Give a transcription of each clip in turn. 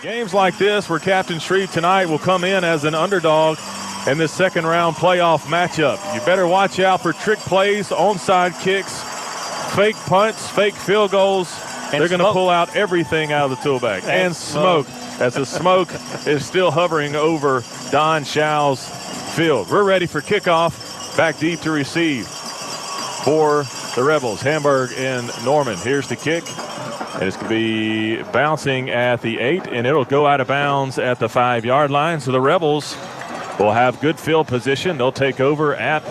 Games like this where Captain Shreve tonight will come in as an underdog in this second round playoff matchup. You better watch out for trick plays, onside kicks, fake punts, fake field goals. They're going to pull out everything out of the tool bag. And smoke, as the smoke is still hovering over Don Shaw's field. We're ready for kickoff. Back deep to receive for the Rebels, Hamburg and Norman. Here's the kick. And it's going to be bouncing at the 8, and it'll go out of bounds at the 5-yard line. So the Rebels will have good field position. They'll take over at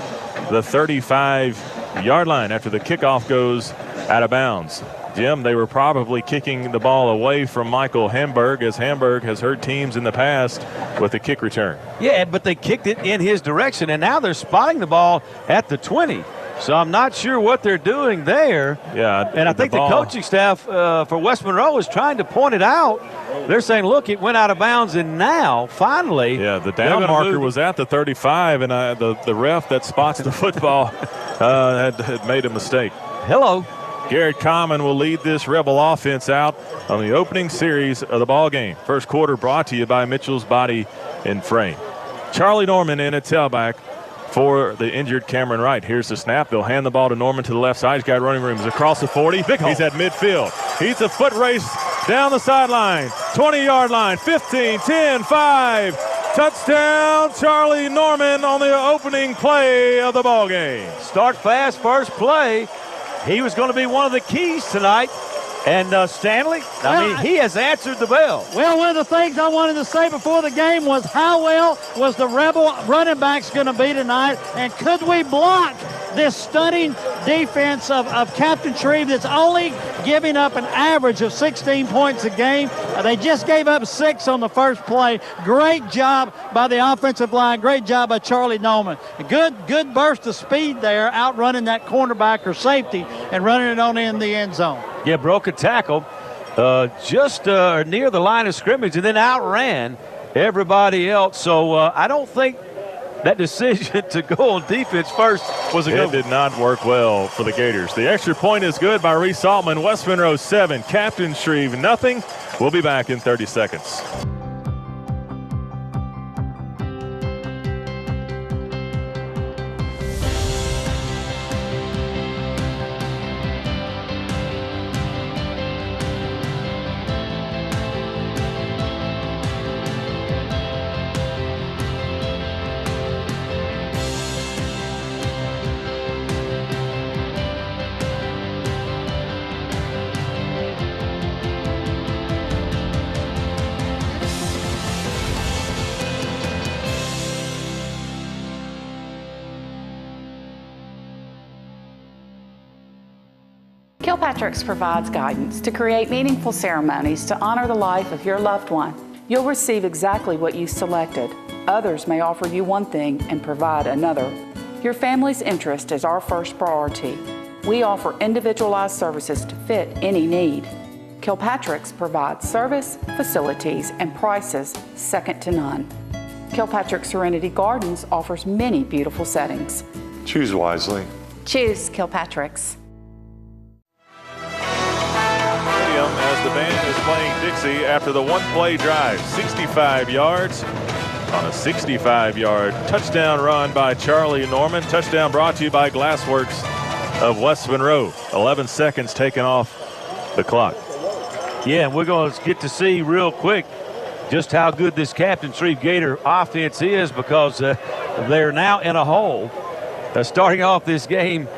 the 35-yard line after the kickoff goes out of bounds. Jim, they were probably kicking the ball away from Michael Hamburg, as Hamburg has hurt teams in the past with the kick return. Yeah, but they kicked it in his direction, and now they're spotting the ball at the 20. So I'm not sure what they're doing there. Yeah, and I think the coaching staff for West Monroe is trying to point it out. They're saying, look, it went out of bounds, and now, finally. Yeah, the down marker was at the 35, and the ref that spots the football had made a mistake. Hello. Garrett Common will lead this Rebel offense out on the opening series of the ball game. First quarter brought to you by Mitchell's Body and Frame. Charlie Norman in at tailback for the injured Cameron Wright. Here's the snap. They'll hand the ball to Norman to the left side. He's got running room. He's across the 40. He's at midfield. He's a foot race down the sideline. 20-yard line. 15, 10, 5. Touchdown, Charlie Norman on the opening play of the ball game. Start fast, first play. He was going to be one of the keys tonight. And Stanley, he has answered the bell. Well, one of the things I wanted to say before the game was how well was the Rebel running backs going to be tonight, and could we block this stunning defense of Captain Shreve that's only giving up an average of 16 points a game. They just gave up 6 on the first play. Great job by the offensive line. Great job by Charlie Norman. Good burst of speed there, outrunning that cornerback or safety and running it on in the end zone. Yeah, broke a tackle just near the line of scrimmage and then outran everybody else. So I don't think that decision to go on defense first was a good one. It did not work well for the Gators. The extra point is good by Reese Altman. West Monroe 7, Captain Shreve nothing. We'll be back in 30 seconds. Kilpatrick's provides guidance to create meaningful ceremonies to honor the life of your loved one. You'll receive exactly what you selected. Others may offer you one thing and provide another. Your family's interest is our first priority. We offer individualized services to fit any need. Kilpatrick's provides service, facilities, and prices second to none. Kilpatrick Serenity Gardens offers many beautiful settings. Choose wisely. Choose Kilpatrick's. As the band is playing Dixie after the one-play drive, 65 yards on a 65-yard touchdown run by Charlie Norman. Touchdown brought to you by Glassworks of West Monroe. 11 seconds taken off the clock. Yeah, and we're going to get to see real quick just how good this Captain Shreve Gator offense is, because they're now in a hole. Starting off this game,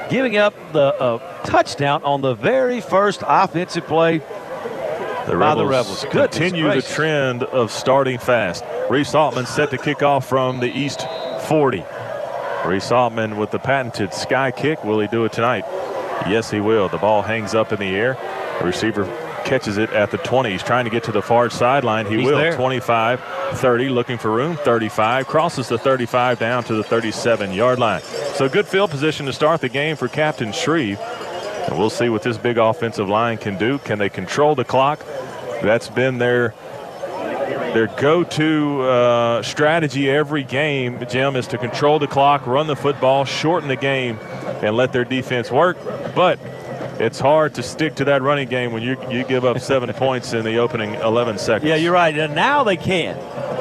giving up the touchdown on the very first offensive play by the Rebels. Continue the trend of starting fast. Reese Altman set to kick off from the East 40. Reese Altman with the patented sky kick. Will he do it tonight? Yes, he will. The ball hangs up in the air. The receiver catches it at the 20. He's trying to get to the far sideline. He's will. There. 25, 30, looking for room. 35, crosses the 35 down to the 37-yard line. So good field position to start the game for Captain Shreve. And we'll see what this big offensive line can do. Can they control the clock? That's been their go-to strategy every game, Jim, is to control the clock, run the football, shorten the game, and let their defense work. But it's hard to stick to that running game when you give up 7 points in the opening 11 seconds. Yeah, you're right. And now they can.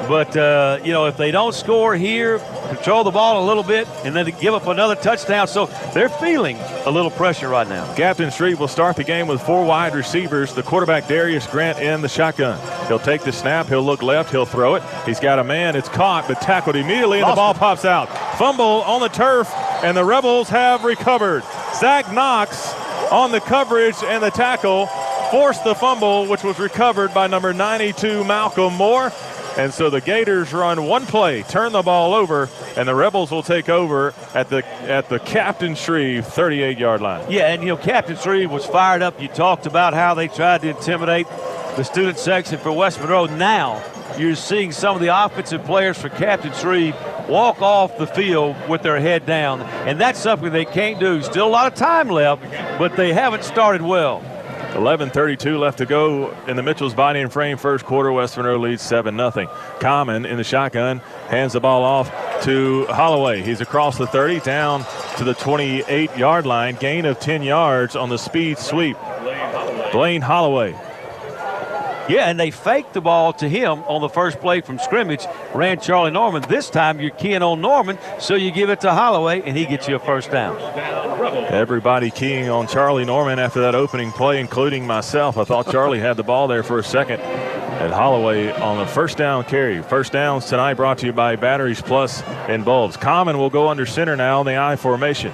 But, if they don't score here, control the ball a little bit, and then give up another touchdown. So they're feeling a little pressure right now. Captain Shreve will start the game with 4 wide receivers. The quarterback, Darius Grant, in the shotgun. He'll take the snap. He'll look left. He'll throw it. He's got a man. It's caught, but tackled immediately, and the ball pops out. Fumble on the turf, and the Rebels have recovered. Zach Knox on the coverage and the tackle forced the fumble, which was recovered by number 92, Malcolm Moore. And so the Gators run one play, turn the ball over, and the Rebels will take over at the Captain Shreve 38-yard line. Yeah, and Captain Shreve was fired up. You talked about how they tried to intimidate the student section for West Monroe. Now you're seeing some of the offensive players for Captain Shreve walk off the field with their head down, and that's something they can't do. Still a lot of time left, but they haven't started well. 11:32 left to go in the Mitchell's Body and Frame first quarter. West Monroe leads 7-0. Common in the shotgun hands the ball off to Holloway. He's across the 30 down to the 28-yard line. Gain of 10 yards on the speed sweep. Blaine Holloway. Yeah, and they faked the ball to him on the first play from scrimmage, ran Charlie Norman. This time you're keying on Norman, so you give it to Holloway, and he gets you a first down. Everybody keying on Charlie Norman after that opening play, including myself. I thought Charlie had the ball there for a second. And Holloway on the first down carry. First downs tonight brought to you by Batteries Plus and Bulbs. Common will go under center now in the I formation.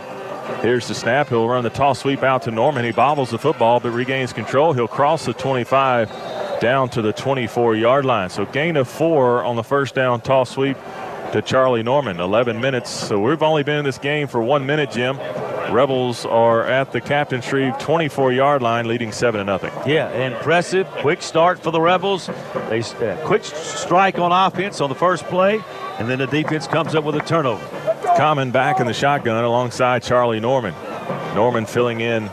Here's the snap. He'll run the toss sweep out to Norman. He bobbles the football but regains control. He'll cross the 25 down to the 24-yard line. So gain of 4 on the first down toss sweep to Charlie Norman. 11 minutes. So we've only been in this game for 1 minute, Jim. Rebels are at the Captain Shreve 24-yard line, leading 7-0. Yeah, impressive. Quick start for the Rebels. They quick strike on offense on the first play, and then the defense comes up with a turnover. Common back in the shotgun alongside Charlie Norman. Norman filling in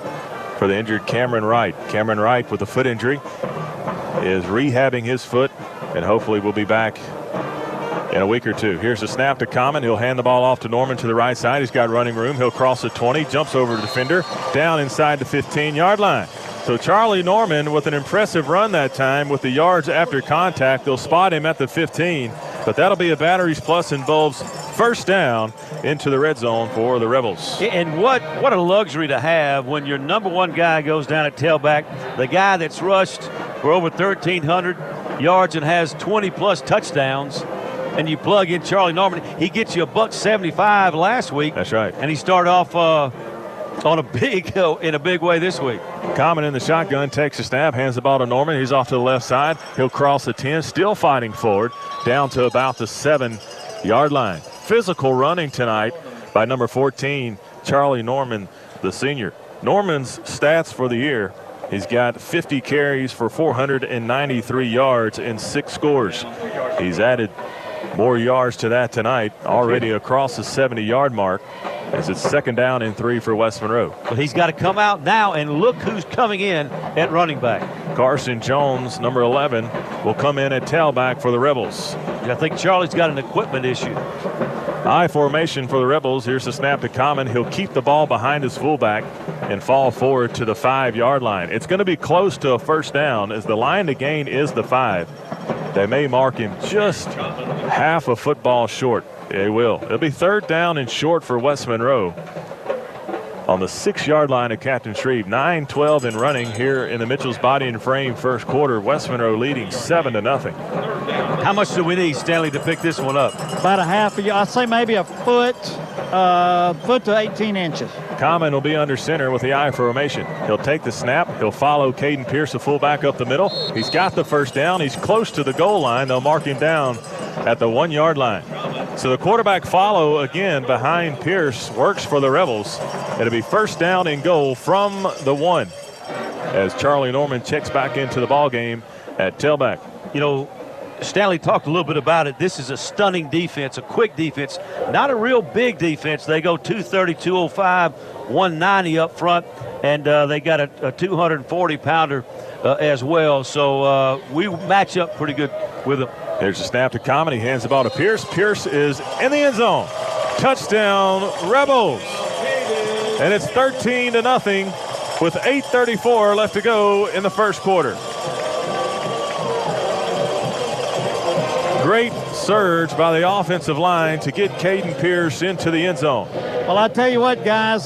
for the injured Cameron Wright. Cameron Wright with a foot injury is rehabbing his foot, and hopefully will be back in a week or two. Here's the snap to Common. He'll hand the ball off to Norman to the right side. He's got running room. He'll cross the 20, jumps over the defender, down inside the 15-yard line. So Charlie Norman with an impressive run that time with the yards after contact. They'll spot him at the 15, but that'll be a Batteries Plus and Bulbs first down into the red zone for the Rebels. And what a luxury to have when your number one guy goes down at tailback, the guy that's rushed for over 1,300 yards and has 20-plus touchdowns, and you plug in Charlie Norman. He gets you $175 last week. That's right. And he started off in a big way this week. Common in the shotgun, takes a snap, hands the ball to Norman. He's off to the left side. He'll cross the 10, still fighting forward, down to about the 7-yard line. Physical running tonight by number 14, Charlie Norman, the senior. Norman's stats for the year: he's got 50 carries for 493 yards and 6 scores. He's added more yards to that tonight, already across the 70-yard mark, as it's second down and 3 for West Monroe. But he's got to come out now, and look who's coming in at running back. Carson Jones, number 11, will come in at tailback for the Rebels. I think Charlie's got an equipment issue. I formation for the Rebels. Here's the snap to Common. He'll keep the ball behind his fullback and fall forward to the 5-yard line. It's going to be close to a first down, as the line to gain is the 5. They may mark him just half a football short. They will. It'll be third down and short for West Monroe on the 6-yard line of Captain Shreve. 9-12 in running here in the Mitchell's Body and Frame first quarter. West Monroe leading 7-0. How much do we need, Stanley, to pick this one up? About a half a yard. I'd say maybe a foot to 18 inches. Common will be under center with the I formation. He'll take the snap. He'll follow Caden Pierce, the fullback, up the middle. He's got the first down. He's close to the goal line. They'll mark him down at the 1-yard line. So the quarterback follow again behind Pierce works for the Rebels. It'll be first down and goal from the 1 as Charlie Norman checks back into the ball game at tailback. You know, Stanley talked a little bit about it. This is a stunning defense, a quick defense, not a real big defense. They go 230, 205, 190 up front, and they got a 240-pounder as well. So we match up pretty good with them. There's a snap to Common. He hands the ball to Pierce. Pierce is in the end zone. Touchdown, Rebels. And it's 13-0 with 8:34 left to go in the first quarter. Great surge by the offensive line to get Caden Pierce into the end zone. Well, I tell you what, guys,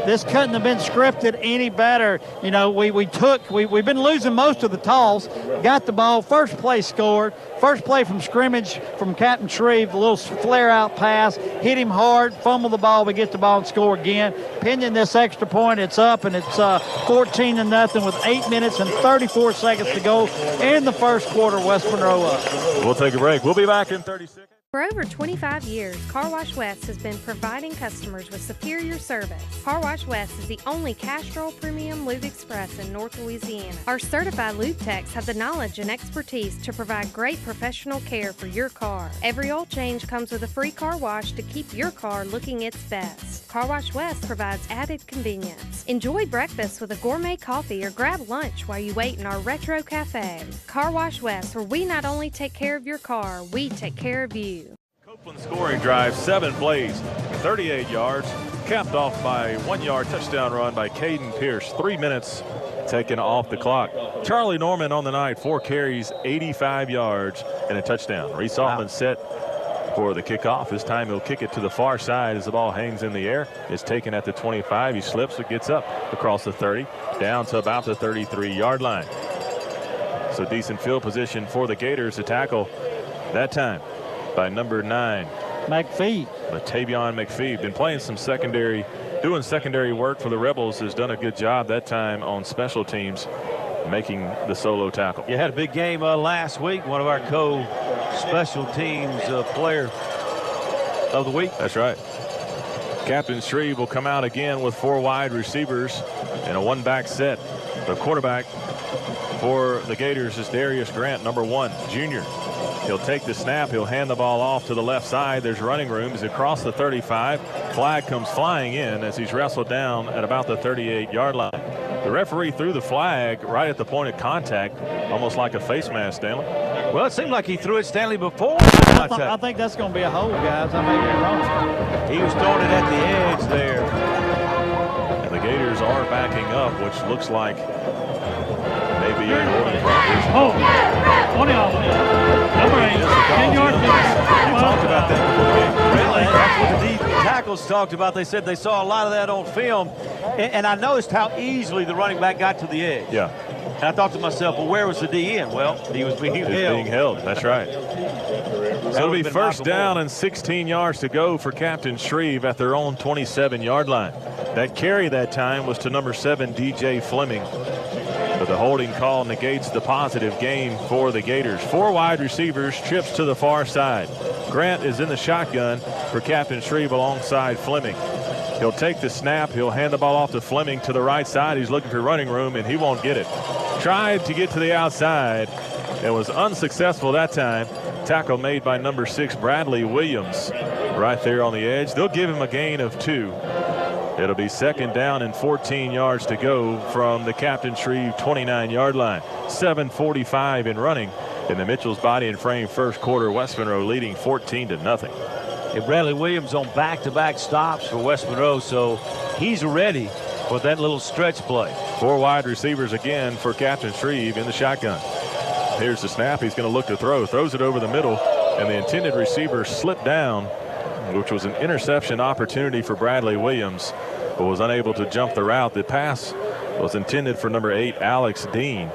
this couldn't have been scripted any better. You know, we've been losing most of the toss, got the ball, first play scored, first play from scrimmage from Captain Shreve, the little flare-out pass, hit him hard, fumble the ball, we get the ball and score again. Pending this extra point, it's up, and it's 14-0 with 8 minutes and 34 seconds to go in the first quarter. West Monroe up. We'll take a break. We'll be back in 30 seconds. For over 25 years, Car Wash West has been providing customers with superior service. Car Wash West is the only Castrol Premium Lube Express in North Louisiana. Our certified lube techs have the knowledge and expertise to provide great professional care for your car. Every oil change comes with a free car wash to keep your car looking its best. Car Wash West provides added convenience. Enjoy breakfast with a gourmet coffee or grab lunch while you wait in our retro cafe. Car Wash West, where we not only take care of your car, we take care of you. Copeland scoring drive, 7 plays, 38 yards, capped off by 1-yard touchdown run by Caden Pierce. 3 minutes taken off the clock. Charlie Norman on the night, 4 carries, 85 yards, and a touchdown. Reese Altman set for the kickoff. This time he'll kick it to the far side as the ball hangs in the air. It's taken at the 25. He slips, it gets up across the 30, down to about the 33-yard line. So decent field position for the Gators to tackle that time by number 9. McPhee. Latavion McPhee. Been playing some doing secondary work for the Rebels. Has done a good job that time on special teams, making the solo tackle. You had a big game last week. One of our co-special teams player of the week. That's right. Captain Shreve will come out again with 4 wide receivers and a 1-back set. The quarterback for the Gators is Darius Grant, number 1, junior. He'll take the snap. He'll hand the ball off to the left side. There's running room. He's across the 35. Flag comes flying in as he's wrestled down at about the 38-yard line. The referee threw the flag right at the point of contact, almost like a face mask, Stanley. Well, it seemed like he threw it, Stanley, before. I think that's going to be a hold, guys. I may be wrong. He was throwing it at the edge there. And the Gators are backing up, which looks like maybe a holding practice. Oh, 20 off. Number 8, 10 yards. We talked about that before the game. Really? That's what the D tackles talked about. They said they saw a lot of that on film. And I noticed how easily the running back got to the edge. Yeah. And I thought to myself, well, where was the D in? Well, he was being held. That's right. So it'll be first down and 16 yards to go for Captain Shreve at their own 27-yard line. That carry that time was to number 7, DJ Fleming. But the holding call negates the positive gain for the Gators. 4 wide receivers, trips to the far side. Grant is in the shotgun for Captain Shreve alongside Fleming. He'll take the snap. He'll hand the ball off to Fleming to the right side. He's looking for running room, and he won't get it. Tried to get to the outside. It was unsuccessful that time. Tackle made by number 6, Bradley Williams, right there on the edge. They'll give him a gain of 2. It'll be second down and 14 yards to go from the Captain Shreve 29-yard line. 7:45 in running in the Mitchell's Body and Frame first quarter. West Monroe leading 14-0. And Bradley Williams on back-to-back stops for West Monroe, so he's ready for that little stretch play. 4 wide receivers again for Captain Shreve in the shotgun. Here's the snap. He's going to look to throw. Throws it over the middle, and the intended receiver slipped down, which was an interception opportunity for Bradley Williams, but was unable to jump the route. The pass was intended for number 8, Alex Dean,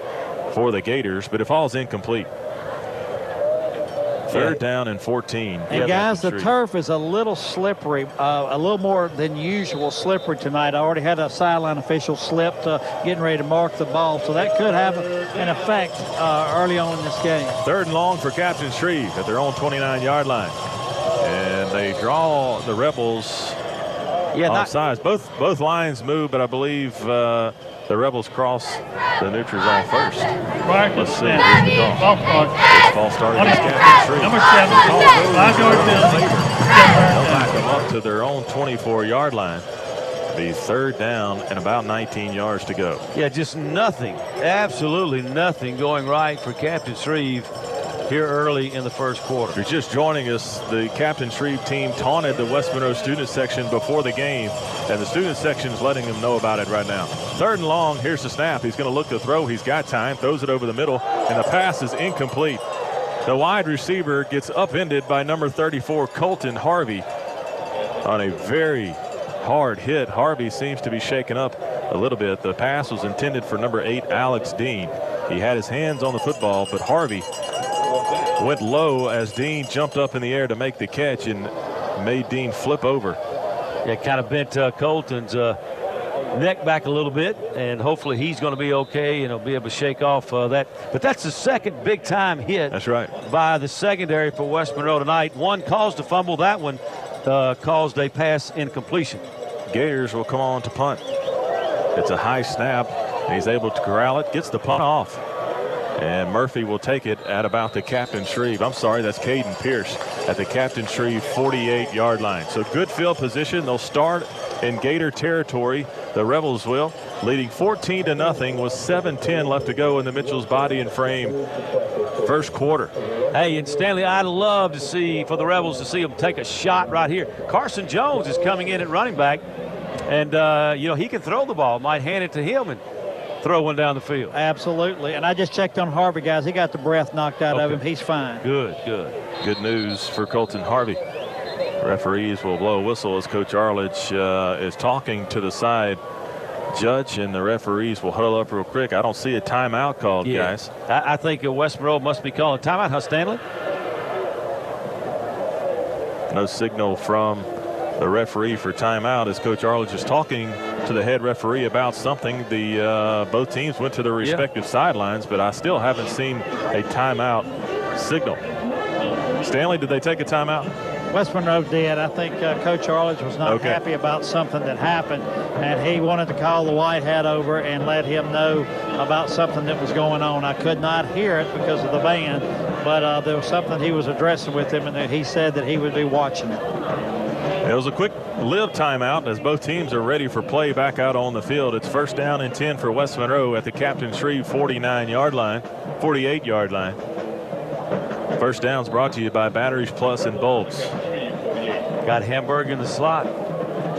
for the Gators, but it falls incomplete. Third down and 14. And guys, the turf is a little slippery, a little more than usual slippery tonight. I already had a sideline official slip getting ready to mark the ball, so that could have an effect early on in this game. Third and long for Captain Shreve at their own 29-yard line. And they draw the Rebels offsides. Both lines move, but I believe the Rebels cross the neutral zone first. Let's see. Here's the call. Ball started as Captain Shreve. Number 7, 5-yard penalty. They'll back them up to their own 24-yard line. Be third down and about 19 yards to go. Yeah, just nothing, absolutely nothing going right for Captain Shreve here early in the first quarter. If you're just joining us, the Captain Shreve team taunted the West Monroe student section before the game, and the student section is letting them know about it right now. 3rd and long, here's the snap. He's going to look to throw. He's got time, throws it over the middle, and the pass is incomplete. The wide receiver gets upended by number 34, Colton Harvey, on a very hard hit. Harvey seems to be shaken up a little bit. The pass was intended for number 8, Alex Dean. He had his hands on the football, but Harvey went low as Dean jumped up in the air to make the catch and made Dean flip over. Yeah, kind of bent Colton's neck back a little bit, and hopefully he's going to be okay and he'll be able to shake off that. But that's the second big-time hit. That's right. By the secondary for West Monroe tonight. One caused a fumble. That one caused a pass incompletion. Gators will come on to punt. It's a high snap, and he's able to corral it, gets the punt off. And Murphy will take it at about the Captain Shreve. I'm sorry, that's Caden Pierce at the Captain Shreve 48-yard line. So good field position. They'll start in Gator territory. The Rebels will, leading 14-0 with 7:10 left to go in the Mitchell's body and frame first quarter. Hey, and Stanley, I'd love to see, for the Rebels, to see them take a shot right here. Carson Jones is coming in at running back, and, you know, he can throw the ball. Might hand it to him and throw one down the field. Absolutely. And I just checked on Harvey, guys. He got the breath knocked out of him. He's fine. Good, good. Good news for Colton Harvey. Referees will blow a whistle as Coach Arledge is talking to the side judge, and the referees will huddle up real quick. I don't see a timeout called, guys. I think West Monroe must be calling a timeout, huh, Stanley? No signal from the referee for timeout as Coach Arledge is talking to the head referee about something. The both teams went to their respective sidelines, but I still haven't seen a timeout signal. Stanley, did they take a timeout? West Monroe did. I think Coach Arledge was not happy about something that happened, and he wanted to call the white hat over and let him know about something that was going on. I could not hear it because of the band, but there was something he was addressing with him, and that he said that he would be watching it. It was a quick-lived timeout as both teams are ready for play back out on the field. It's 1st down and 10 for West Monroe at the Captain Shreve 48-yard line. 1st down's brought to you by Batteries Plus and Bolts. Got Hamburg in the slot.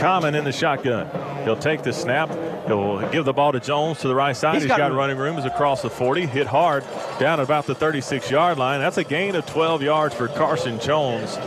Common in the shotgun. He'll take the snap. He'll give the ball to Jones to the right side. He's got running room. Is across the 40. Hit hard down at about the 36-yard line. That's a gain of 12 yards for Carson Jones.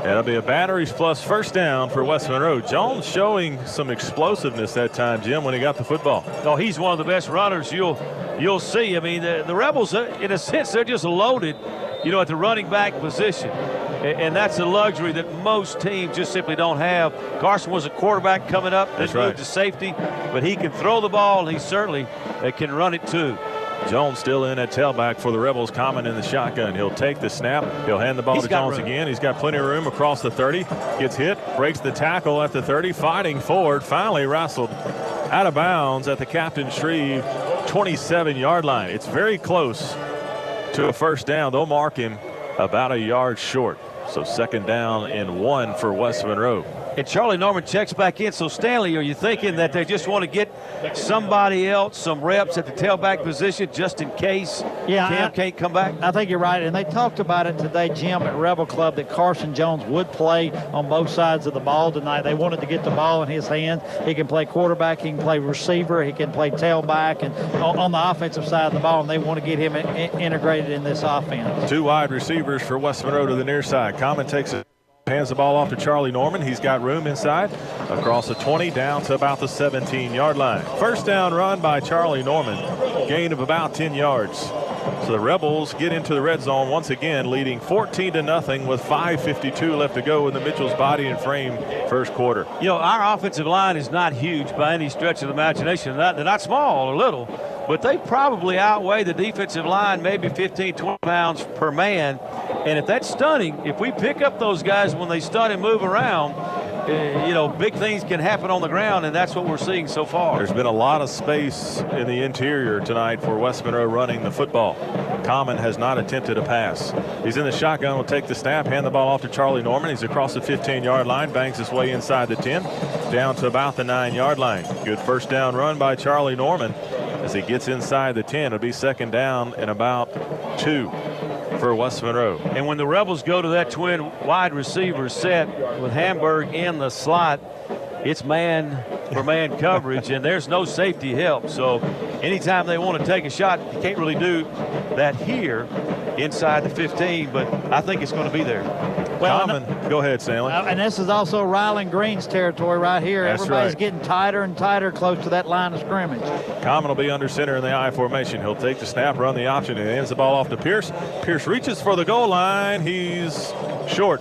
It'll be a Batteries Plus 1st down for West Monroe. Jones showing some explosiveness that time, Jim, when he got the football. Oh, he's one of the best runners you'll see. I mean, the Rebels, in a sense, they're just loaded, you know, at the running back position. And that's a luxury that most teams just simply don't have. Carson was a quarterback coming up. That's right. Moved to safety, but he can throw the ball, and he certainly can run it too. Jones still in at tailback for the Rebels. Common in the shotgun. He'll take the snap. He'll hand the ball to Jones again. He's got plenty of room across the 30. Gets hit. Breaks the tackle at the 30. Fighting forward. Finally wrestled out of bounds at the Captain Shreve 27-yard line. It's very close to a 1st down. They'll mark him about a yard short. So 2nd down and 1 for West Monroe. And Charlie Norman checks back in. So, Stanley, are you thinking that they just want to get somebody else some reps at the tailback position just in case Cam can't come back? I think you're right. And they talked about it today, Jim, at Rebel Club, that Carson Jones would play on both sides of the ball tonight. They wanted to get the ball in his hands. He can play quarterback. He can play receiver. He can play tailback and on the offensive side of the ball, and they want to get him integrated in this offense. 2 wide receivers for West Monroe to the near side. Common takes it. Hands the ball off to Charlie Norman. He's got room inside across the 20 down to about the 17-yard line. 1st down run by Charlie Norman. Gain of about 10 yards. So the Rebels get into the red zone once again, leading 14-0 with 5:52 left to go in the Mitchell's body and frame first quarter. You know, our offensive line is not huge by any stretch of the imagination. They're not small or little, but they probably outweigh the defensive line maybe 15, 20 pounds per man. And if that's stunning, if we pick up those guys when they stun and move around, you know, big things can happen on the ground, and that's what we're seeing so far. There's been a lot of space in the interior tonight for West Monroe running the football. Common has not attempted a pass. He's in the shotgun, will take the snap, hand the ball off to Charlie Norman. He's across the 15-yard line, bangs his way inside the 10, down to about the 9-yard line. Good 1st down run by Charlie Norman as he gets inside the 10. It'll be 2nd down and about 2. for West Monroe. And when the Rebels go to that twin wide receiver set with Hamburg in the slot, it's man-for-man coverage, and there's no safety help. So anytime they want to take a shot, you can't really do that here inside the 15, but I think it's going to be there. Well, go ahead, Stanley. And this is also Ryland Green's territory right here. That's Everybody's right. getting tighter and tighter close to that line of scrimmage. Common will be under center in the I formation. He'll take the snap, run the option, and hands the ball off to Pierce. Pierce reaches for the goal line. He's short,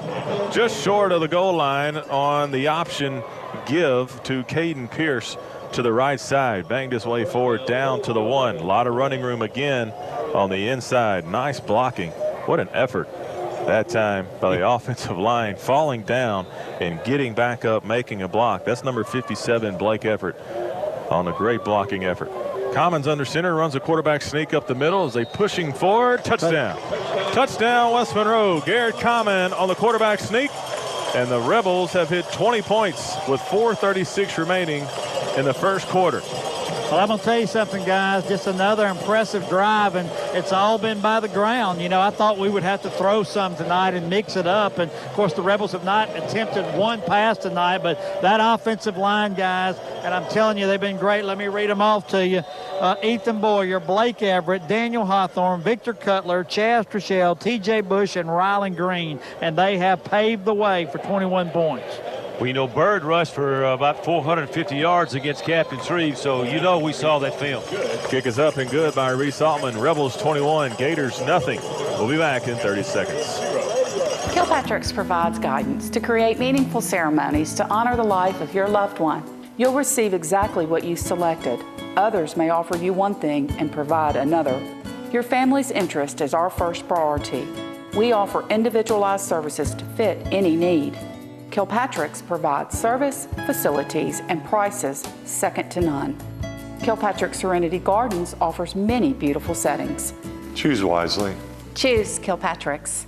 just short of the goal line on the option give to Caden Pierce to the right side. Banged his way forward down to the 1. A lot of running room again on the inside. Nice blocking. What an effort that time by the offensive line, falling down and getting back up, making a block. That's number 57, Blake Everett, on a great blocking effort. Commons under center, runs a quarterback sneak up the middle as they pushing forward. Touchdown. Touchdown, West Monroe. Garrett Common on the quarterback sneak. And the Rebels have hit 20 points with 4:36 remaining in the first quarter. Well, I'm going to tell you something, guys. Just another impressive drive, and it's all been by the ground. You know, I thought we would have to throw some tonight and mix it up. And, of course, the Rebels have not attempted one pass tonight, but that offensive line, guys, and I'm telling you, they've been great. Let me read them off to you. Ethan Boyer, Blake Everett, Daniel Hawthorne, Victor Cutler, Chaz Treshelle, T.J. Bush, and Ryland Green. And they have paved the way for 21 points. We know Bird rushed for about 450 yards against Captain Shreve, so you know we saw that film. Kick is up and good by Reese Altman. Rebels 21, Gators nothing. We'll be back in 30 seconds. Kilpatrick's provides guidance to create meaningful ceremonies to honor the life of your loved one. You'll receive exactly what you selected. Others may offer you one thing and provide another. Your family's interest is our first priority. We offer individualized services to fit any need. Kilpatrick's provides service, facilities, and prices second to none. Kilpatrick Serenity Gardens offers many beautiful settings. Choose wisely. Choose Kilpatrick's.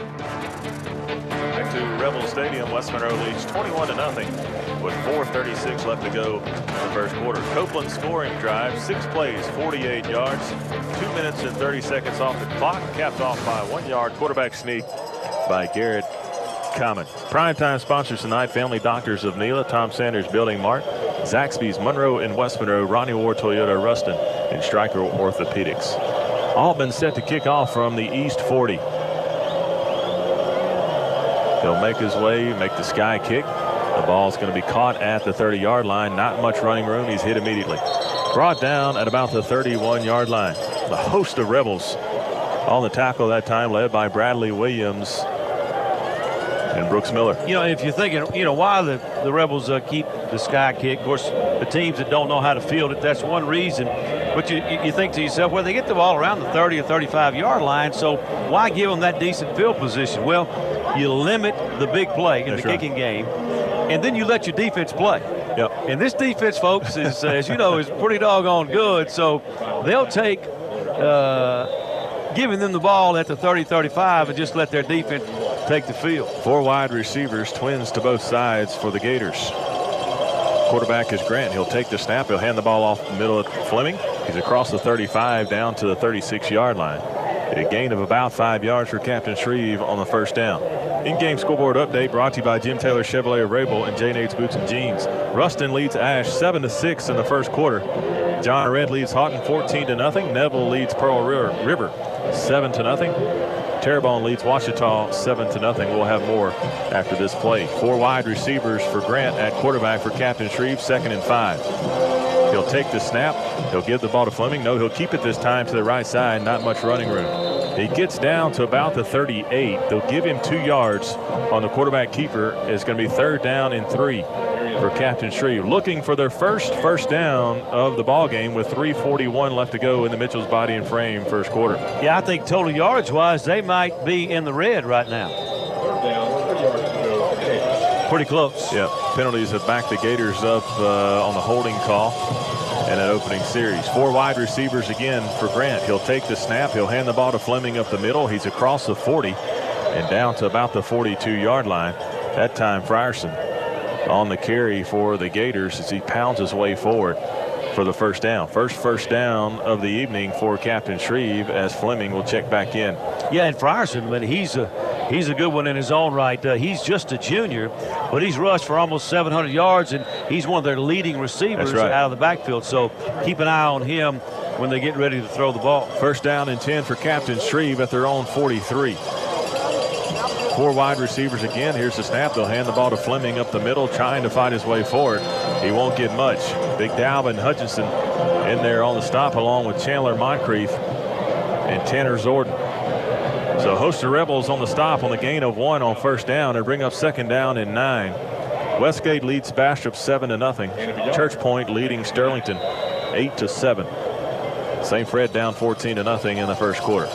Back to Rebel Stadium. West Monroe leads 21-0 with 4:36 left to go in the first quarter. Copeland scoring drive, 6 plays, 48 yards, 2 minutes and 30 seconds off the clock, capped off by a 1-yard quarterback sneak by Garrett Common. Primetime sponsors tonight: Family Doctors of Nela, Tom Sanders Building Mart, Zaxby's Monroe and West Monroe, Ronnie Ward Toyota Ruston, and Stryker Orthopedics. Altman set to kick off from the East 40. He'll make his way, make the sky kick. The ball's going to be caught at the 30-yard line. Not much running room. He's hit immediately. Brought down at about the 31-yard line. The host of Rebels on the tackle that time, led by Bradley Williams and Brooks Miller. You know, if you're thinking, you know, why the Rebels keep the sky kick, of course, the teams that don't know how to field it, that's one reason. But you think to yourself, well, they get the ball around the 30 or 35-yard line, so why give them that decent field position? Well, you limit the big play in the kicking game, and then you let your defense play. Yep. And this defense, folks, is, as you know, is pretty doggone good, so they'll take giving them the ball at the 30-35 and just let their defense take the field. 4 wide receivers, twins to both sides for the Gators. Quarterback is Grant. He'll take the snap. He'll hand the ball off the middle of Fleming. He's across the 35 down to the 36-yard line. A gain of about 5 yards for Captain Shreve on the first down. In-game scoreboard update brought to you by Jim Taylor Chevrolet of Rabel and J. Nate's Boots and Jeans. Ruston leads Ash 7-6 in the first quarter. John Red leads Houghton 14-0. Neville leads Pearl River 7-0. Terrebonne leads Ouachita 7-0. We'll have more after this play. 4 wide receivers for Grant at quarterback for Captain Shreve, 2nd and 5. He'll take the snap. He'll give the ball to Fleming. No, he'll keep it this time to the right side. Not much running room. He gets down to about the 38. They'll give him 2 yards on the quarterback keeper. It's going to be 3rd down and 3 for Captain Shreve, looking for their first down of the ball game with 3:41 left to go in the Mitchell's Body and Frame first quarter. Yeah, I think total yards wise, they might be in the red right now. Pretty close. Yeah, penalties have backed the Gators up on the holding call in that opening series. 4 wide receivers again for Grant. He'll take the snap. He'll hand the ball to Fleming up the middle. He's across the 40 and down to about the 42-yard line. That time Frierson on the carry for the Gators as he pounds his way forward. for the first down. First down of the evening for Captain Shreve as Fleming will check back in. Yeah, and Frierson, man, he's a good one in his own right. He's just a junior, but he's rushed for almost 700 yards, and he's one of their leading receivers out of the backfield. So keep an eye on him when they get ready to throw the ball. First down and 10 for Captain Shreve at their own 43. 4 wide receivers again. Here's the snap. They'll hand the ball to Fleming up the middle, trying to fight his way forward. He won't get much. Big Dalvin Hutchinson in there on the stop, along with Chandler Moncrief and Tanner Zorden. So a host of Rebels on the stop on the gain of 1 on first down and bring up second down and 9. Westgate leads Bastrop 7-0. Church Point leading Sterlington 8-7. St. Fred down 14-0 in the first quarter.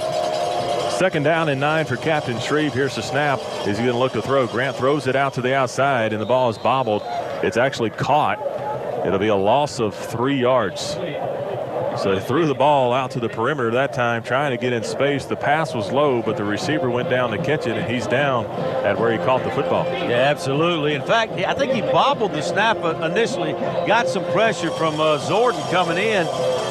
Second down and 9 for Captain Shreve. Here's the snap. Is he going to look to throw? Grant throws it out to the outside, and the ball is bobbled. It's actually caught. It'll be a loss of 3 yards. So they threw the ball out to the perimeter that time, trying to get in space. The pass was low, but the receiver went down to catch it, and he's down at where he caught the football. Yeah, absolutely. In fact, I think he bobbled the snap initially, got some pressure from Zorden coming in,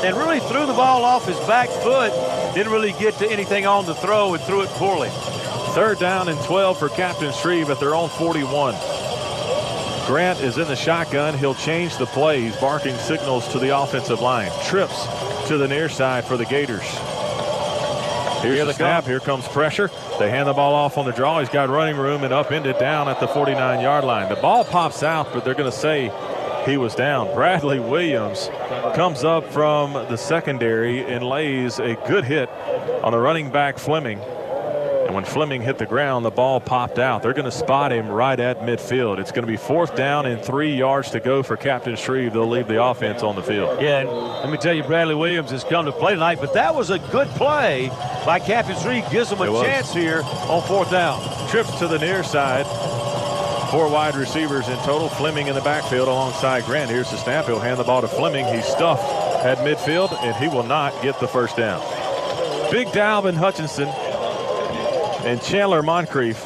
and really threw the ball off his back foot. Didn't really get to anything on the throw and threw it poorly. Third down and 12 for Captain Shreve at their own 41. Grant is in the shotgun. He'll change the play. He's barking signals to the offensive line. Trips to the near side for the Gators. Here's the snap. Here comes pressure. They hand the ball off on the draw. He's got running room and upended down at the 49-yard line. The ball pops out, but they're going to say he was down. Bradley Williams comes up from the secondary and lays a good hit on the running back Fleming. And when Fleming hit the ground, the ball popped out. They're going to spot him right at midfield. It's going to be 4th down and 3 yards to go for Captain Shreve. They'll leave the offense on the field. Yeah, and let me tell you, Bradley Williams has come to play tonight, but that was a good play by Captain Shreve. Gives them a chance here on 4th down. Trips to the near side. 4 wide receivers in total. Fleming in the backfield alongside Grant. Here's the snap. He'll hand the ball to Fleming. He's stuffed at midfield, and he will not get the first down. Big Dalvin Hutchinson and Chandler Moncrief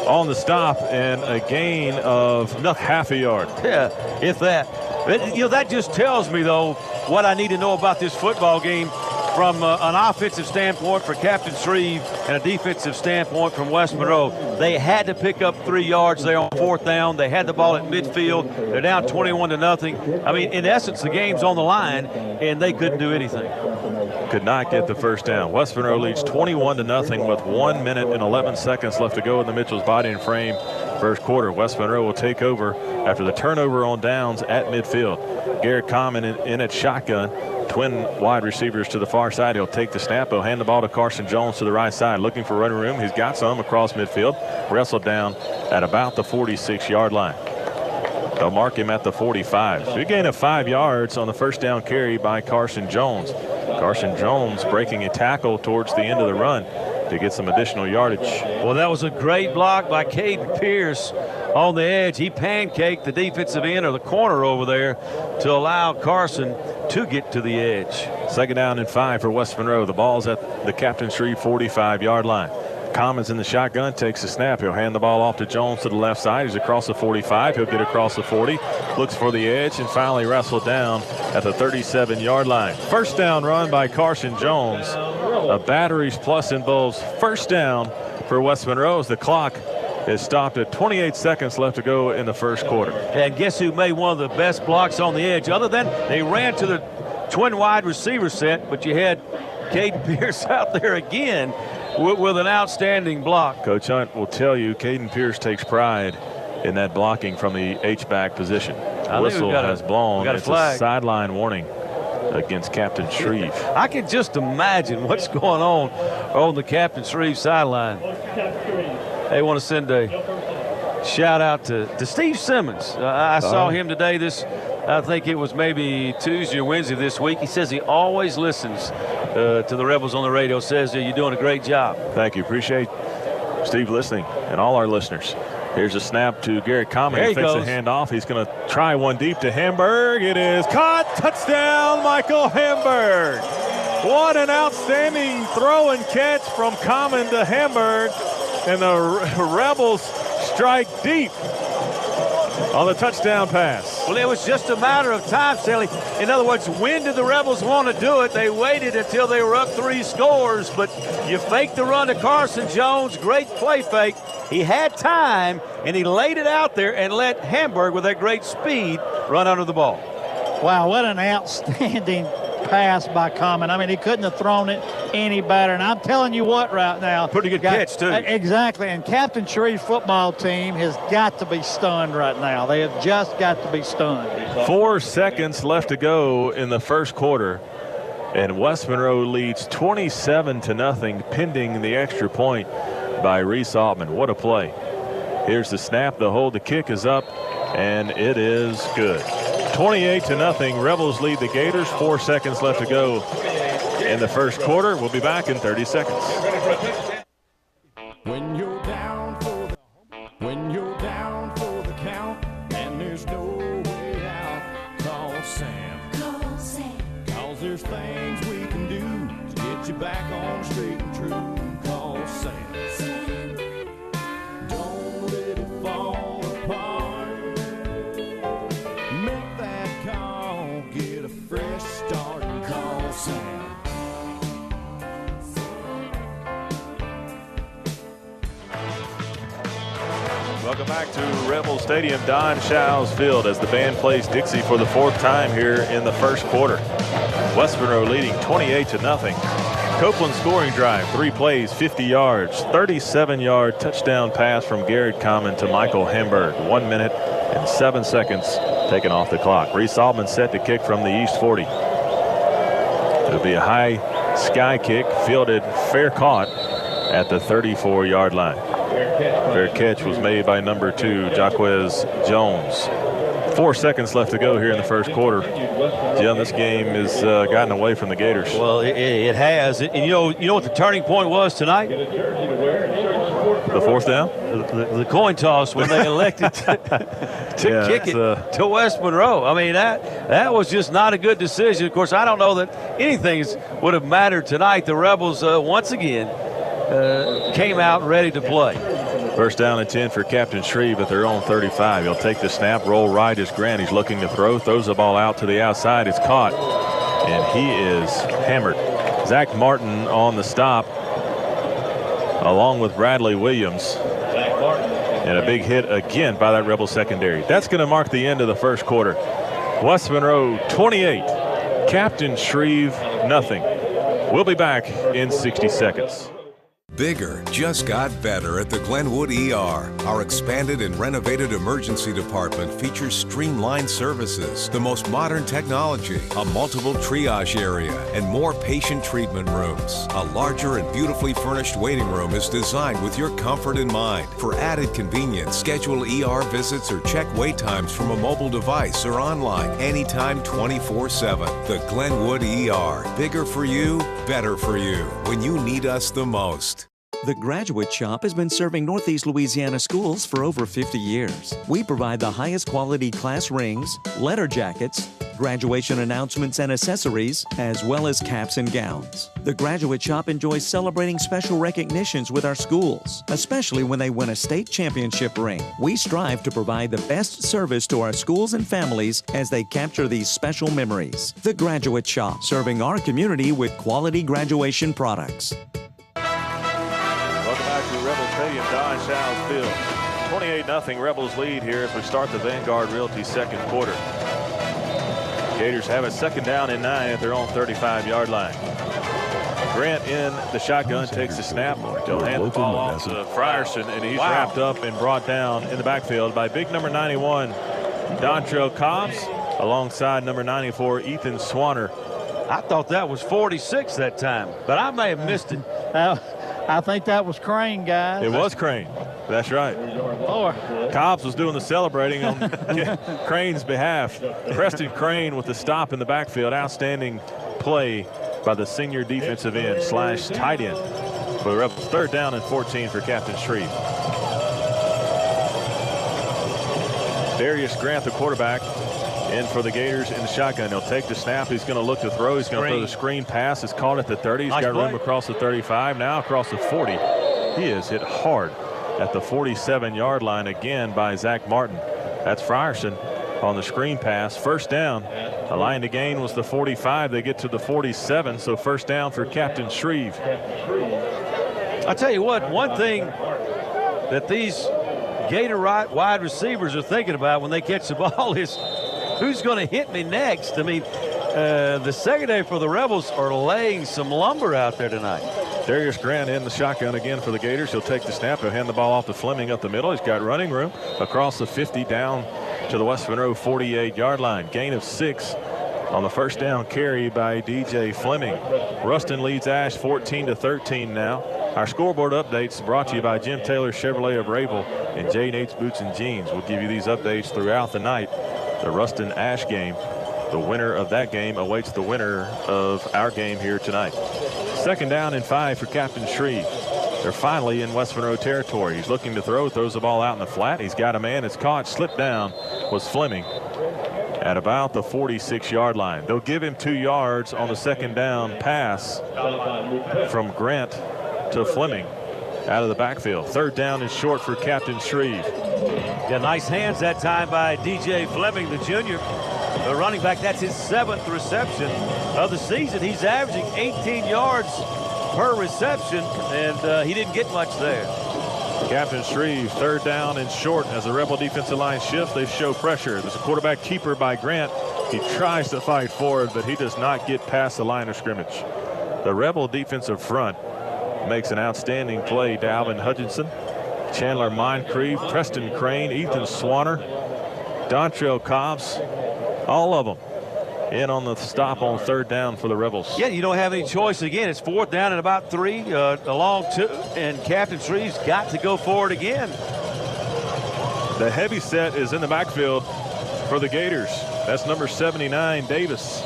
on the stop, and a gain of half a yard. Yeah, if that. That just tells me, though, what I need to know about this football game from an offensive standpoint for Captain Shreve and a defensive standpoint from West Monroe. They had to pick up 3 yards there on 4th down. They had the ball at midfield. They're down 21-0. I mean, in essence, the game's on the line, and they couldn't do anything. Could not get the first down. West Monroe leads 21-0 with 1 minute and 11 seconds left to go in the Mitchell's Body and Frame first quarter. West Monroe will take over after the turnover on downs at midfield. Garrett Common in at shotgun. Twin wide receivers to the far side. He'll take the snap. He'll hand the ball to Carson Jones to the right side. Looking for running room. He's got some across midfield. Wrestled down at about the 46-yard line. They'll mark him at the 45. So a gain of 5 yards on the first down carry by Carson Jones. Carson Jones breaking a tackle towards the end of the run to get some additional yardage. Well, that was a great block by Caden Pierce on the edge. He pancaked the defensive end or the corner over there to allow Carson to get to the edge. Second down and 5 for West Monroe. The ball's at the Captain Shreve 45-yard line. Commons in the shotgun, takes the snap. He'll hand the ball off to Jones to the left side. He's across the 45. He'll get across the 40. Looks for the edge and finally wrestled down at the 37-yard line. First down run by Carson Jones. A batteries plus involves first down for West Monroe as the clock is stopped at 28 seconds left to go in the first quarter. And guess who made one of the best blocks on the edge? Other than they ran to the twin wide receiver set, but you had Caden Pierce out there again with an outstanding block. Coach Hunt will tell you Caden Pierce takes pride in that blocking from the H-back position. The whistle has blown. It's a sideline warning against Captain Shreve. I can just imagine what's going on the Captain Shreve sideline. They want to send a shout out to Steve Simmons. I saw him today. I think it was maybe Tuesday or Wednesday this week. He says he always listens to the Rebels on the radio. Says that you're doing a great job. Thank you. Appreciate Steve listening and all our listeners. Here's a snap to Garrett Common. He fakes a handoff. He's going to try one deep to Hamburg. It is caught. Touchdown, Michael Hamburg. What an outstanding throw and catch from Common to Hamburg. And the Rebels strike deep on the touchdown pass. Well, it was just a matter of time, Stanley. In other words, when did the Rebels want to do it? They waited until they were up 3 scores, but you faked the run to Carson Jones. Great play fake. He had time, and he laid it out there and let Hamburg, with that great speed, run under the ball. Wow, what an outstanding pass by Common. I mean, he couldn't have thrown it any better. And I'm telling you what right now. Pretty good catch, too. Exactly. And Captain Shreve's football team has got to be stunned right now. They have just got to be stunned. 4 seconds left to go in the first quarter. And West Monroe leads 27-0, pending the extra point by Reese Altman. What a play. Here's the snap, the hold, the kick is up, and it is good. 28-0, Rebels lead the Gators. 4 seconds left to go in the first quarter. We'll be back in 30 seconds. When you're down for the count and there's no way out, call Sam. Call Sam. 'Cause there's things we can do to get you back on straight and true. Call Sam. Don't let it fall apart. Make that call, get a fresh start and call Sam. Welcome back to Rebel Stadium, Don Show's Field, as the band plays Dixie for the 4th time here in the first quarter. West Monroe leading 28-0. Copeland scoring drive, 3 plays, 50 yards, 37-yard touchdown pass from Garrett Common to Michael Hamburg. 1 minute and 7 seconds taken off the clock. Reese Altman set to kick from the East 40. It'll be a high sky kick, fielded, fair caught at the 34-yard line. Fair catch was made by number 2, Jaquez Jones. 4 seconds left to go here in the first quarter. Jim, this game has gotten away from the Gators. Well, it has. And you know what the turning point was tonight? The 4th down? The coin toss when they elected to kick it to West Monroe. I mean, that was just not a good decision. Of course, I don't know that anything would have mattered tonight. The Rebels, once again, came out ready to play. First down and 10 for Captain Shreve at their own 35. He'll take the snap, roll right as Grant. He's looking to throw, throws the ball out to the outside. It's caught, and he is hammered. Zach Martin on the stop, along with Bradley Williams. And a big hit again by that Rebel secondary. That's going to mark the end of the first quarter. West Monroe 28, Captain Shreve nothing. We'll be back in 60 seconds. Bigger just got better at the Glenwood ER. Our expanded and renovated emergency department features streamlined services, the most modern technology, a multiple triage area, and more patient treatment rooms. A larger and beautifully furnished waiting room is designed with your comfort in mind. For added convenience, schedule ER visits or check wait times from a mobile device or online anytime 24/7. The Glenwood ER. Bigger for you, better for you. When you need us the most. The Graduate Shop has been serving Northeast Louisiana schools for over 50 years. We provide the highest quality class rings, letter jackets, graduation announcements and accessories, as well as caps and gowns. The Graduate Shop enjoys celebrating special recognitions with our schools, especially when they win a state championship ring. We strive to provide the best service to our schools and families as they capture these special memories. The Graduate Shop, serving our community with quality graduation products. Rebel Stadium, Don Show's Field. 28-0 Rebels lead here as we start the Vanguard Realty second quarter. Gators have a 2nd down and 9 at their own 35-yard line. Grant in the shotgun, takes the snap. He'll hand the ball off to Frierson, and he's wrapped up and brought down in the backfield by big number 91, Dontrell Cobbs, alongside number 94, Ethan Swanner. I thought that was 46 that time, but I may have missed it. I think that was Crane, guys. It was Crane. That's right. Lord. Cobbs was doing the celebrating on Crane's behalf. Preston Crane with the stop in the backfield. Outstanding play by the senior defensive end / tight end for the Rebels. 3rd down and 14 for Captain Shreve. Darius Grant, the quarterback, in for the Gators in the shotgun. He'll take the snap. He's going to look to throw. He's going to throw the screen pass. It's caught at the 30. He's got room across the 35. Now across the 40. He is hit hard at the 47-yard line again by Zach Martin. That's Frierson on the screen pass. First down. The line to gain was the 45. They get to the 47, so first down for Captain Shreve. I tell you what, one thing that these Gator wide receivers are thinking about when they catch the ball is who's going to hit me next. I mean, the secondary for the Rebels are laying some lumber out there tonight. Darius Grant in the shotgun again for the Gators. He'll take the snap. He'll hand the ball off to Fleming up the middle. He's got running room across the 50 down to the West Monroe 48-yard line. Gain of 6 on the first down carry by DJ Fleming. Ruston leads Ash 14-13 now. Our scoreboard updates brought to you by Jim Taylor Chevrolet of Rayville and J. Nate's Boots and Jeans. We'll give you these updates throughout the night. The Ruston Ash game, the winner of that game awaits the winner of our game here tonight. Second down and 5 for Captain Shreve. They're finally in West Monroe territory. He's looking to throw, throws the ball out in the flat. He's got a man. It's caught, slipped down, was Fleming at about the 46-yard line. They'll give him 2 yards on the second down pass from Grant to Fleming out of the backfield. Third down and short for Captain Shreve. Yeah, nice hands that time by DJ Fleming, the junior. The running back, that's his 7th reception of the season. He's averaging 18 yards per reception, and he didn't get much there. Captain Shreve, third down and short as the Rebel defensive line shifts. They show pressure. There's a quarterback keeper by Grant. He tries to fight forward, but he does not get past the line of scrimmage. The Rebel defensive front makes an outstanding play to Alvin Hutchinson, Chandler Moncrief, Preston Crane, Ethan Swanner, Dontrell Cobbs, all of them in on the stop on third down for the Rebels. Yeah, you don't have any choice. Again, it's fourth down and about 3, a long 2, and Captain Shreve's got to go forward again. The heavy set is in the backfield for the Gators. That's number 79, Davis.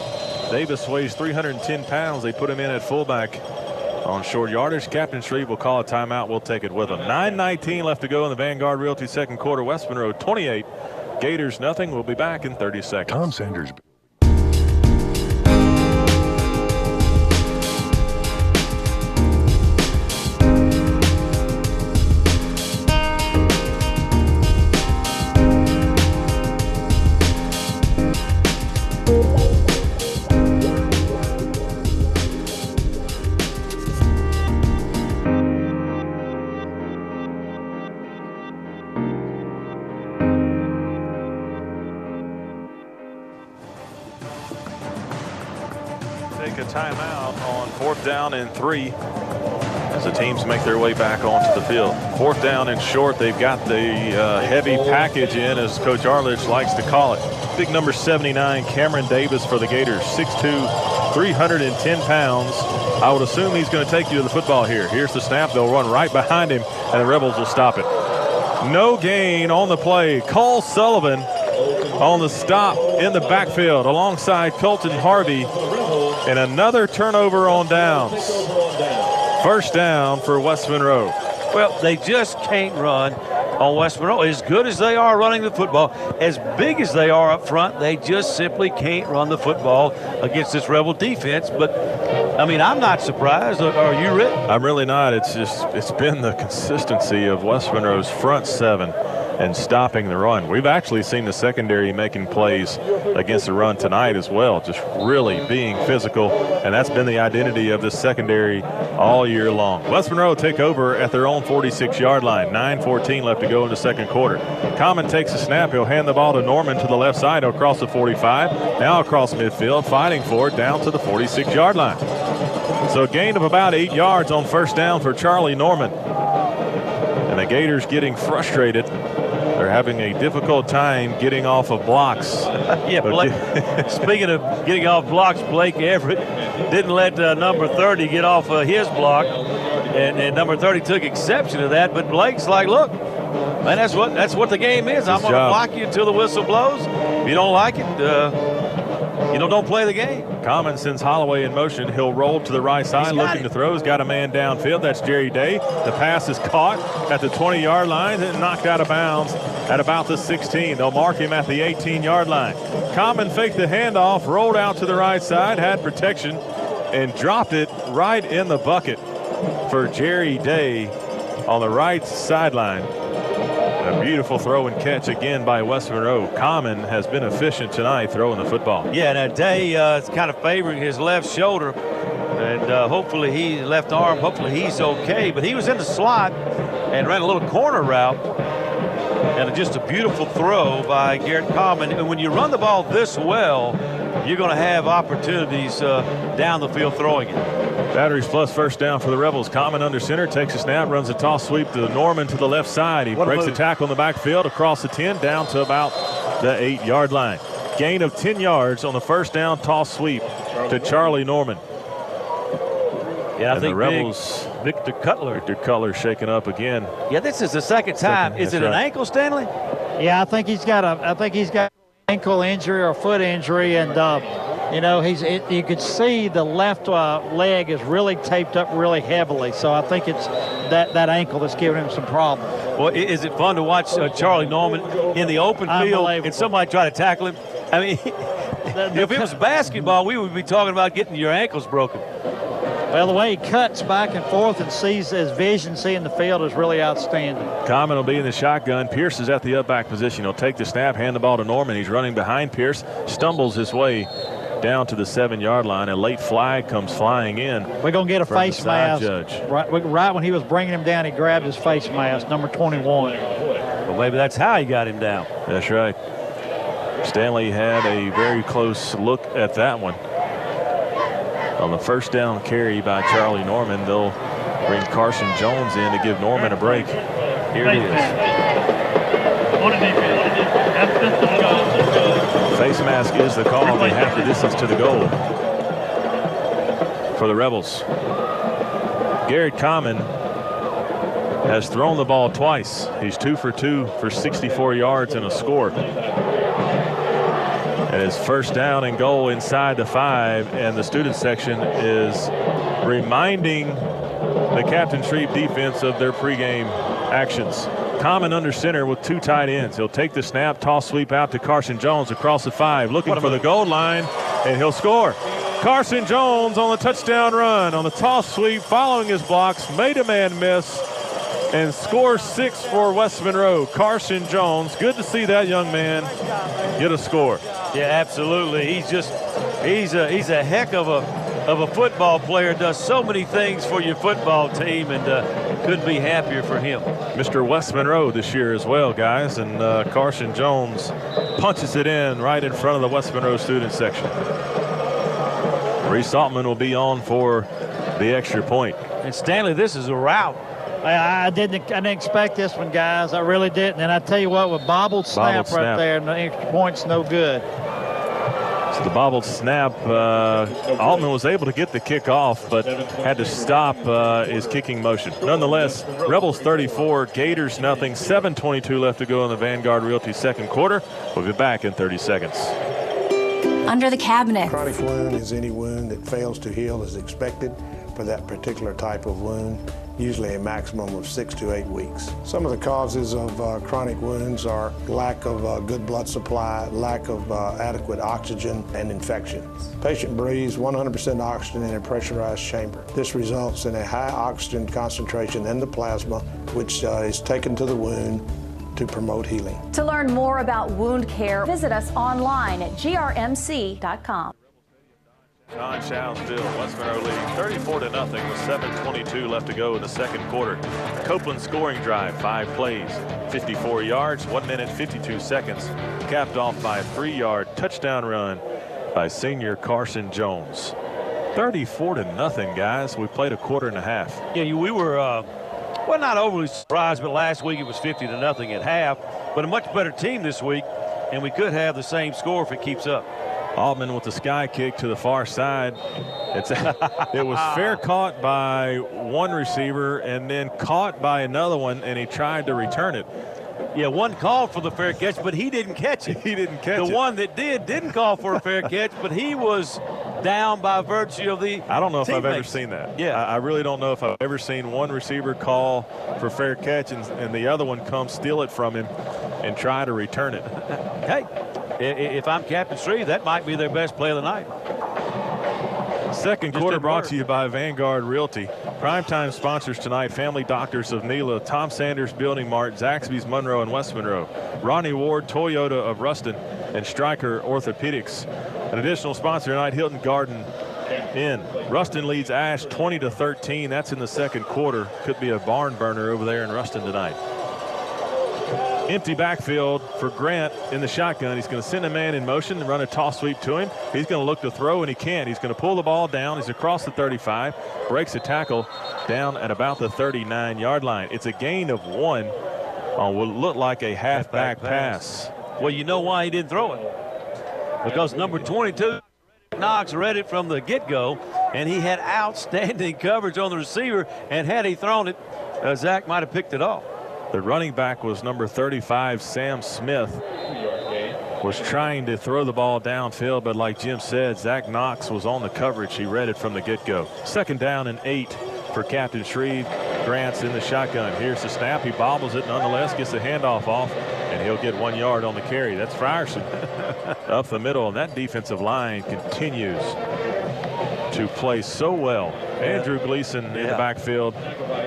Davis weighs 310 pounds. They put him in at fullback on short yardage. Captain Shreve will call a timeout. We'll take it with him. 9:19 left to go in the Vanguard Realty second quarter. West Monroe 28, Gators nothing. We'll be back in 30 seconds. Tom Sanders. Timeout on 4th down and 3 as the teams make their way back onto the field. 4th down and short. They've got the heavy package in, as Coach Arledge likes to call it. Big number 79, Cameron Davis for the Gators, 6'2", 310 pounds. I would assume he's going to take you to the football here. Here's the snap. They'll run right behind him, and the Rebels will stop it. No gain on the play. Cole Sullivan on the stop in the backfield alongside Colton Harvey. And another turnover on downs. First down for West Monroe. Well, they just can't run on West Monroe. As good as they are running the football, as big as they are up front, they just simply can't run the football against this Rebel defense. But, I mean, I'm not surprised. Are you, Rick? I'm really not. It's been the consistency of West Monroe's front 7 and stopping the run. We've actually seen the secondary making plays against the run tonight as well, just really being physical, and that's been the identity of this secondary all year long. West Monroe take over at their own 46-yard line. 9:14 left to go in the second quarter. Common takes a snap. He'll hand the ball to Norman to the left side. He'll cross the 45, now across midfield, fighting for it down to the 46-yard line. So a gain of about 8 yards on first down for Charlie Norman. And the Gators getting frustrated. They're having a difficult time getting off of blocks. Yeah, Blake, speaking of getting off blocks, Blake Everett didn't let number 30 get off his block, and number 30 took exception to that. But Blake's like, look, man, that's what the game is. I'm going to block you until the whistle blows. If you don't like it, don't play the game. Common sends Holloway in motion. He'll roll to the right side, looking to throw. He's got a man downfield. That's Jerry Day. The pass is caught at the 20-yard line and knocked out of bounds at about the 16. They'll mark him at the 18-yard line. Common faked the handoff, rolled out to the right side, had protection, and dropped it right in the bucket for Jerry Day on the right sideline. A beautiful throw and catch again by West Monroe. Common has been efficient tonight throwing the football. Yeah, now Day is kind of favoring his left shoulder, and hopefully hopefully he's okay. But he was in the slot and ran a little corner route, and just a beautiful throw by Garrett Common. And when you run the ball this well, you're going to have opportunities down the field throwing it. Batteries plus first down for the Rebels. Common under center, takes a snap, runs a toss sweep to Norman to the left side. He breaks the tackle in the backfield across the 10 down to about the 8-yard line. Gain of 10 yards on the first down toss sweep to Charlie Norman. Yeah, I think the Rebels, Victor Cutler shaking up again. Yeah, this is the second time. Is it an ankle, Stanley? Yeah, I think he's got an ankle injury or foot injury, and you could see the left leg is really taped up really heavily. So I think it's that ankle that's giving him some problems. Well, is it fun to watch Charlie Norman in the open field and somebody try to tackle him? I mean, if it was basketball, we would be talking about getting your ankles broken. Well, the way he cuts back and forth and sees his vision, seeing the field is really outstanding. Common will be in the shotgun. Pierce is at the up back position. He'll take the snap, hand the ball to Norman. He's running behind Pierce, stumbles his way down to the 7-yard line. A late flag comes flying in. We're going to get a face mask. Judge. Right when he was bringing him down, he grabbed his face mask, number 21. Well, maybe that's how he got him down. That's right. Stanley had a very close look at that one. On the first down carry by Charlie Norman, they'll bring Carson Jones in to give Norman a break. Here it is. Face mask is the call. They have the distance to the goal for the Rebels. Garrett Common has thrown the ball twice. He's 2 for 2 for 64 yards and a score. And it's first down and goal inside the 5, and the student section is reminding the Captain Shreve defense of their pregame actions. Common under center with 2 tight ends. He'll take the snap, toss sweep out to Carson Jones across the 5, looking for the goal line, and he'll score. Carson Jones on the touchdown run, on the toss sweep, following his blocks, made a man miss, and scores 6 for West Monroe. Carson Jones, good to see that young man get a score. Yeah, absolutely. He's a heck of a football player. Does so many things for your football team, and couldn't be happier for him. Mr. West Monroe this year as well, guys, and Carson Jones punches it in right in front of the West Monroe student section. Reese Altman will be on for the extra point. And Stanley, this is a rout. I didn't expect this one, guys. I really didn't. And I tell you what, with bobbled snap right there, and the extra point's no good. So the bobbled snap, Altman was able to get the kick off, but had to stop his kicking motion. Nonetheless, Rebels 34, Gators nothing. 7:22 left to go in the Vanguard Realty second quarter. We'll be back in 30 seconds. Under the cabinet. Chronic wound is any wound that fails to heal as expected for that particular type of wound, usually a maximum of 6 to 8 weeks. Some of the causes of chronic wounds are lack of good blood supply, lack of adequate oxygen, and infection. Patient breathes 100% oxygen in a pressurized chamber. This results in a high oxygen concentration in the plasma, which is taken to the wound to promote healing. To learn more about wound care, visit us online at grmc.com. John Shounsville, West Monroe leading 34-0 with 7:22 left to go in the second quarter. Copeland scoring drive, 5 plays, 54 yards, 1 minute 52 seconds, capped off by a 3-yard touchdown run by senior Carson Jones. 34-0, guys. We played a quarter and a half. Yeah, we were well, not overly surprised, but last week it was 50-0 at half. But a much better team this week, and we could have the same score if it keeps up. Altman with the sky kick to the far side. It was fair caught by one receiver and then caught by another one, and he tried to return it. Yeah, one called for the fair catch, but he didn't catch it. He didn't catch it. The one that didn't call for a fair catch, but he was down by virtue of the I don't know if teammates. I've ever seen that. Yeah. I really don't know if I've ever seen one receiver call for fair catch and the other one come steal it from him and try to return it. Hey, if I'm Captain Shreve, that might be their best play of the night. Second quarter brought to you by Vanguard Realty. Primetime sponsors tonight: Family Doctors of Nela, Tom Sanders Building Mart, Zaxby's Monroe and West Monroe, Ronnie Ward Toyota of Ruston, and Stryker Orthopedics. An additional sponsor tonight: Hilton Garden Inn. Ruston leads Ash 20-13. That's in the second quarter. Could be a barn burner over there in Ruston tonight. Empty backfield for Grant in the shotgun. He's going to send a man in motion and run a toss sweep to him. He's going to look to throw, and he can't. He's going to pull the ball down. He's across the 35, breaks a tackle down at about the 39-yard line. It's a gain of 1 on what looked like a halfback pass. Well, you know why he didn't throw it? Because number 22, Knox, read it from the get-go, and he had outstanding coverage on the receiver, and had he thrown it, Zach might have picked it off. The running back was number 35, Sam Smith, was trying to throw the ball downfield, but like Jim said, Zach Knox was on the coverage. He read it from the get-go. Second down and 8 for Captain Shreve. Grant's in the shotgun. Here's the snap. He bobbles it nonetheless, gets the handoff off, and he'll get 1 yard on the carry. That's Frierson up the middle, and that defensive line continues to play so well. Andrew Gleason in the backfield.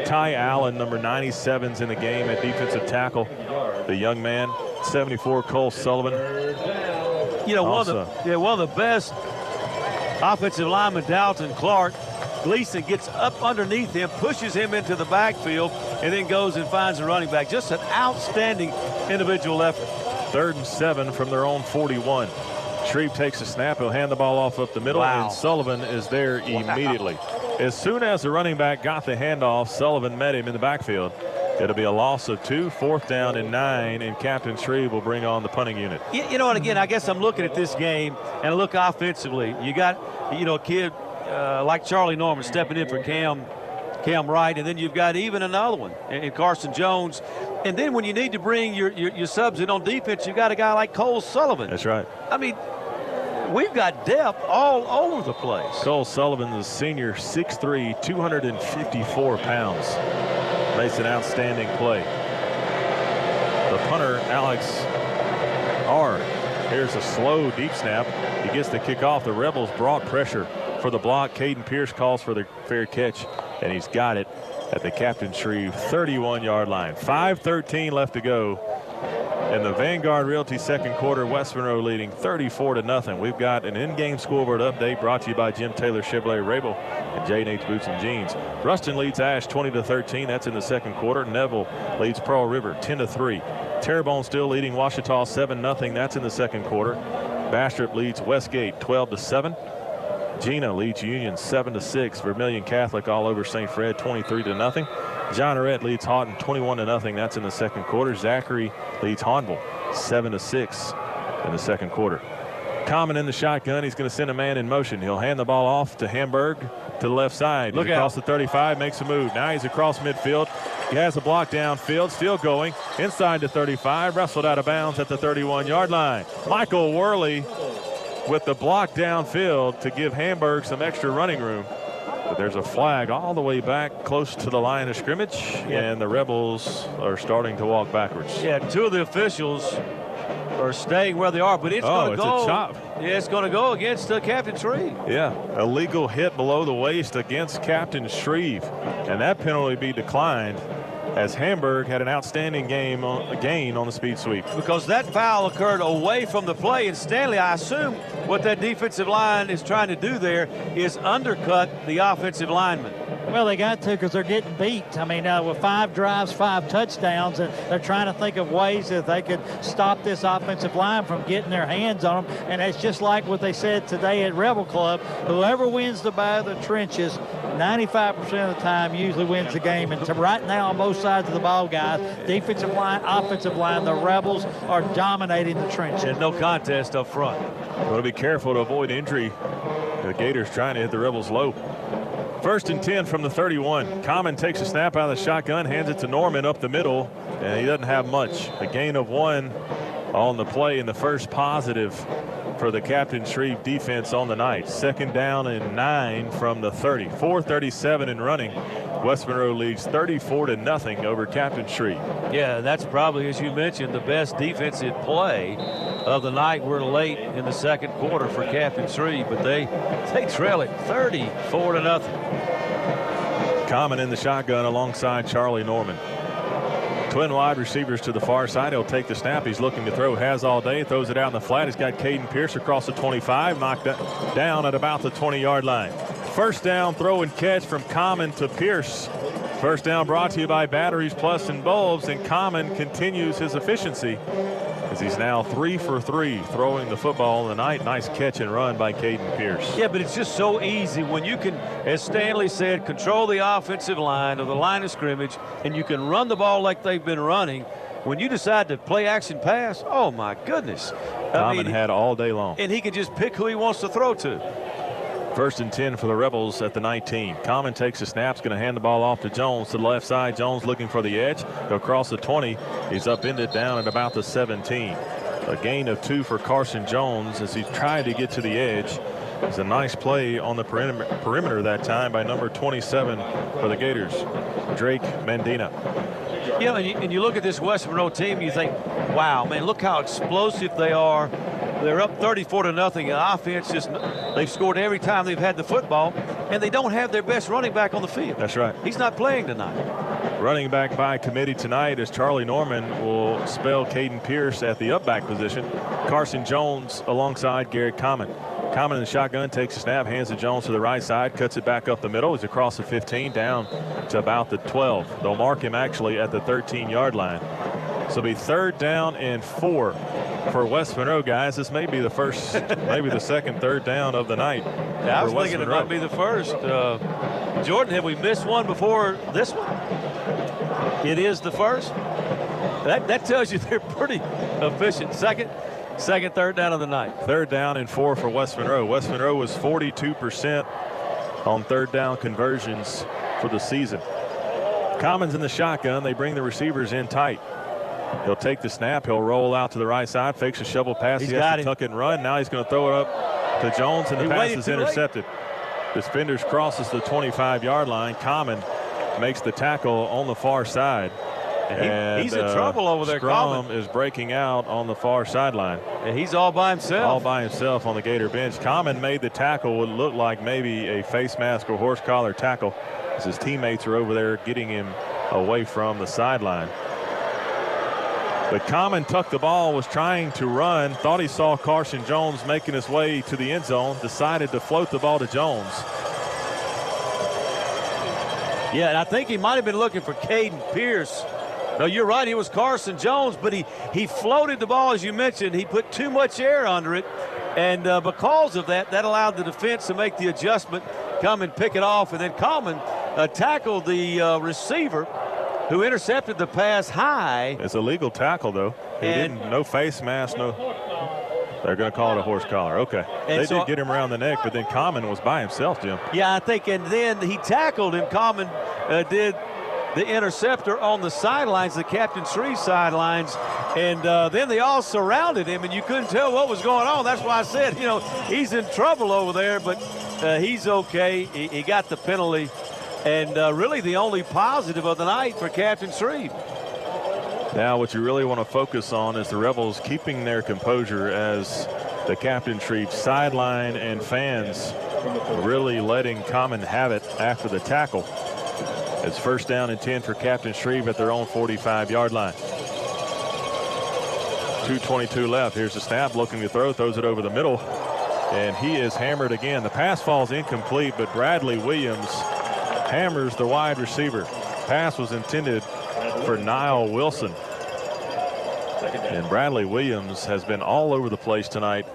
Ty Allen, number 97's in the game at defensive tackle. The young man, 74, Cole Sullivan. You know, one of the best offensive linemen, Dalton Clark. Gleason gets up underneath him, pushes him into the backfield, and then goes and finds the running back. Just an outstanding individual effort. 3rd and 7 from their own 41. Shreve takes a snap. He'll hand the ball off up the middle, and Sullivan is there immediately. As soon as the running back got the handoff, Sullivan met him in the backfield. It'll be a loss of 2, 4th down and 9, and Captain Shreve will bring on the punting unit. You know, and again, I guess I'm looking at this game and I look offensively. You got, you know, a kid like Charlie Norman stepping in for Cam Wright, and then you've got even another one in Carson Jones. And then when you need to bring your subs in on defense, you've got a guy like Cole Sullivan. That's right. I mean, we've got depth all over the place. Cole Sullivan, the senior, 6'3", 254 pounds. Makes an outstanding play. The punter, Alex R. Here's a slow deep snap. He gets the kick off. The Rebels brought pressure for the block. Caden Pierce calls for the fair catch, and he's got it at the Captain Shreve 31-yard line. 5:13 left to go. In the Vanguard Realty second quarter, West Monroe leading 34-0. We've got an in-game scoreboard update brought to you by Jim Taylor Chevrolet Rabel and J&H Boots and Jeans. Ruston leads Ash 20-13. That's in the second quarter. Neville leads Pearl River 10-3. Terrebonne still leading Ouachita 7-0. That's in the second quarter. Bastrop leads Westgate 12-7. Gina leads Union 7-6. Vermilion Catholic all over St. Fred 23-0. John Arrett leads Houghton 21-0. That's in the second quarter. Zachary leads Hahnville 7-6 in the second quarter. Common in the shotgun. He's going to send a man in motion. He'll hand the ball off to Hamburg to the left side. Look across the 35, makes a move. Now he's across midfield. He has a block downfield, still going inside the 35, wrestled out of bounds at the 31-yard line. Michael Worley with the block downfield to give Hamburg some extra running room. But there's a flag all the way back close to the line of scrimmage, and the Rebels are starting to walk backwards. Yeah, 2 of the officials are staying where they are, but it's going to go. It's a chop. Yeah, it's going to go against Captain Shreve. Yeah, illegal hit below the waist against Captain Shreve, and that penalty be declined as Hamburg had an outstanding gain on the speed sweep. Because that foul occurred away from the play, and Stanley, I assume what that defensive line is trying to do there is undercut the offensive lineman. Well, they got to because they're getting beat. I mean, with 5 drives, 5 touchdowns, and they're trying to think of ways that they could stop this offensive line from getting their hands on them. And it's just like what they said today at Rebel Club. Whoever wins the battle of the trenches, 95% of the time usually wins the game. And right now on both sides of the ball, guys, defensive line, offensive line, the Rebels are dominating the trenches. And no contest up front. Want to be careful to avoid injury. The Gators trying to hit the Rebels low. 1st and 10 from the 31. Common takes a snap out of the shotgun, hands it to Norman up the middle, and he doesn't have much. A gain of 1 on the play, and the first positive for the Captain Shreve defense on the night. 2nd down and 9 from the 30. 4:37 in running. West Monroe leads 34-0 over Captain Shreve. Yeah, that's probably, as you mentioned, the best defensive play of the night. We're late in the second quarter for Captain Shreve, but they trail it 34-0. Common in the shotgun alongside Charlie Norman. Twin wide receivers to the far side. He'll take the snap. He's looking to throw. Has all day. Throws it out in the flat. He's got Caden Pierce across the 25. Knocked down at about the 20-yard line. First down throw and catch from Common to Pierce. First down brought to you by Batteries Plus and Bulbs. And Common continues his efficiency as he's now 3 for 3 throwing the football in the night. Nice catch and run by Caden Pierce. Yeah, but it's just so easy when you can, as Stanley said, control the offensive line or the line of scrimmage, and you can run the ball like they've been running. When you decide to play action pass, oh my goodness. Common had all day long. And he can just pick who he wants to throw to. First and 10 for the Rebels at the 19. Common takes the snap, going to hand the ball off to Jones to the left side. Jones looking for the edge. He'll cross the 20. He's upended down at about the 17. A gain of 2 for Carson Jones as he tried to get to the edge. It's a nice play on the perimeter that time by number 27 for the Gators, Drake Mendina. Yeah, and you look at this West Monroe team, you think, wow, man, look how explosive they are. They're up 34-0. The offense they've scored every time they've had the football, and they don't have their best running back on the field. That's right. He's not playing tonight. Running back by committee tonight as Charlie Norman will spell Caden Pierce at the up back position. Carson Jones alongside Garrett Common. Common in the shotgun takes a snap, hands to Jones to the right side, cuts it back up the middle. He's across the 15 down to about the 12. They'll mark him actually at the 13-yard line. So it'll be 3rd down and 4 for West Monroe, guys. This may be the first, maybe the second 3rd down of the night. Yeah, I was thinking it might be the first. Jordan, have we missed one before this one? It is the first. That tells you they're pretty efficient. Second 3rd down of the night. 3rd down and 4 for West Monroe. West Monroe was 42% on 3rd down conversions for the season. Commons in the shotgun. They bring the receivers in tight. He'll take the snap. He'll roll out to the right side, fakes a shovel pass. He has to tuck it and run. Now he's going to throw it up to Jones, and the pass is intercepted. Defenders crosses the 25-yard line. Common makes the tackle on the far side. And he's in trouble over there. Strom is breaking out on the far sideline. And he's all by himself. All by himself on the Gator bench. Common made the tackle. Would look like maybe a face mask or horse collar tackle as his teammates are over there getting him away from the sideline. But Common tucked the ball, was trying to run, thought he saw Carson Jones making his way to the end zone, decided to float the ball to Jones. Yeah, and I think he might have been looking for Caden Pierce. No, you're right, it was Carson Jones, but he floated the ball, as you mentioned. He put too much air under it, and because of that allowed the defense to make the adjustment, come and pick it off, and then Common tackled the receiver, who intercepted the pass high. It's a legal tackle, though. No face mask, no. They're going to call it a horse collar. Okay. They did get him around the neck, but then Common was by himself, Jim. Yeah, I think, and then he tackled him. Common did the interceptor on the sidelines, the Captain Shreve sidelines, and then they all surrounded him, and you couldn't tell what was going on. That's why I said, he's in trouble over there, but he's okay. He got the penalty. And really the only positive of the night for Captain Shreve. Now what you really want to focus on is the Rebels keeping their composure as the Captain Shreve sideline and fans really letting Common have it after the tackle. It's 1st down and 10 for Captain Shreve at their own 45-yard line. 2:22 left. Here's the snap, looking to throw, throws it over the middle, and he is hammered again. The pass falls incomplete, but Bradley Williams hammers the wide receiver. Pass was intended for Niall Wilson. And Bradley Williams has been all over the place tonight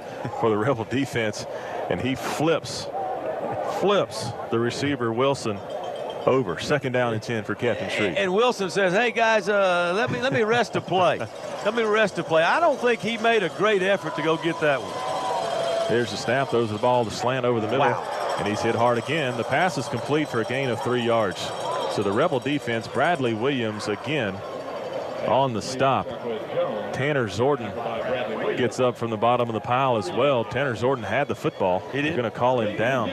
for the Rebel defense, and he flips the receiver Wilson over. 2nd down and 10 for Captain Shreve. And Wilson says, hey guys, let me rest a play. Let me rest a play. I don't think he made a great effort to go get that one. Here's the snap, throws the ball to slant over the middle. Wow. And he's hit hard again. The pass is complete for a gain of 3 yards. So the Rebel defense, Bradley Williams again on the stop. Tanner Zorden gets up from the bottom of the pile as well. Tanner Zorden had the football. He's going to call him down.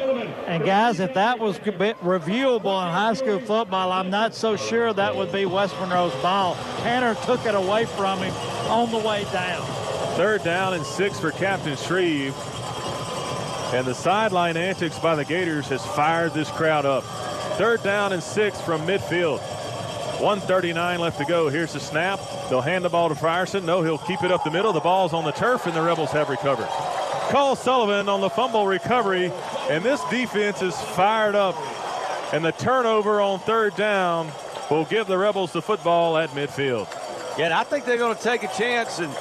And guys, if that was reviewable in high school football, I'm not so sure that would be West Monroe's ball. Tanner took it away from him on the way down. 3rd down and 6 for Captain Shreve. And the sideline antics by the Gators has fired this crowd up. 3rd down and 6 from midfield. 1:39 left to go. Here's the snap. They'll hand the ball to Frierson. No, he'll keep it up the middle. The ball's on the turf, and the Rebels have recovered. Cole Sullivan on the fumble recovery, and this defense is fired up. And the turnover on 3rd down will give the Rebels the football at midfield. Yeah, and I think they're going to take a chance and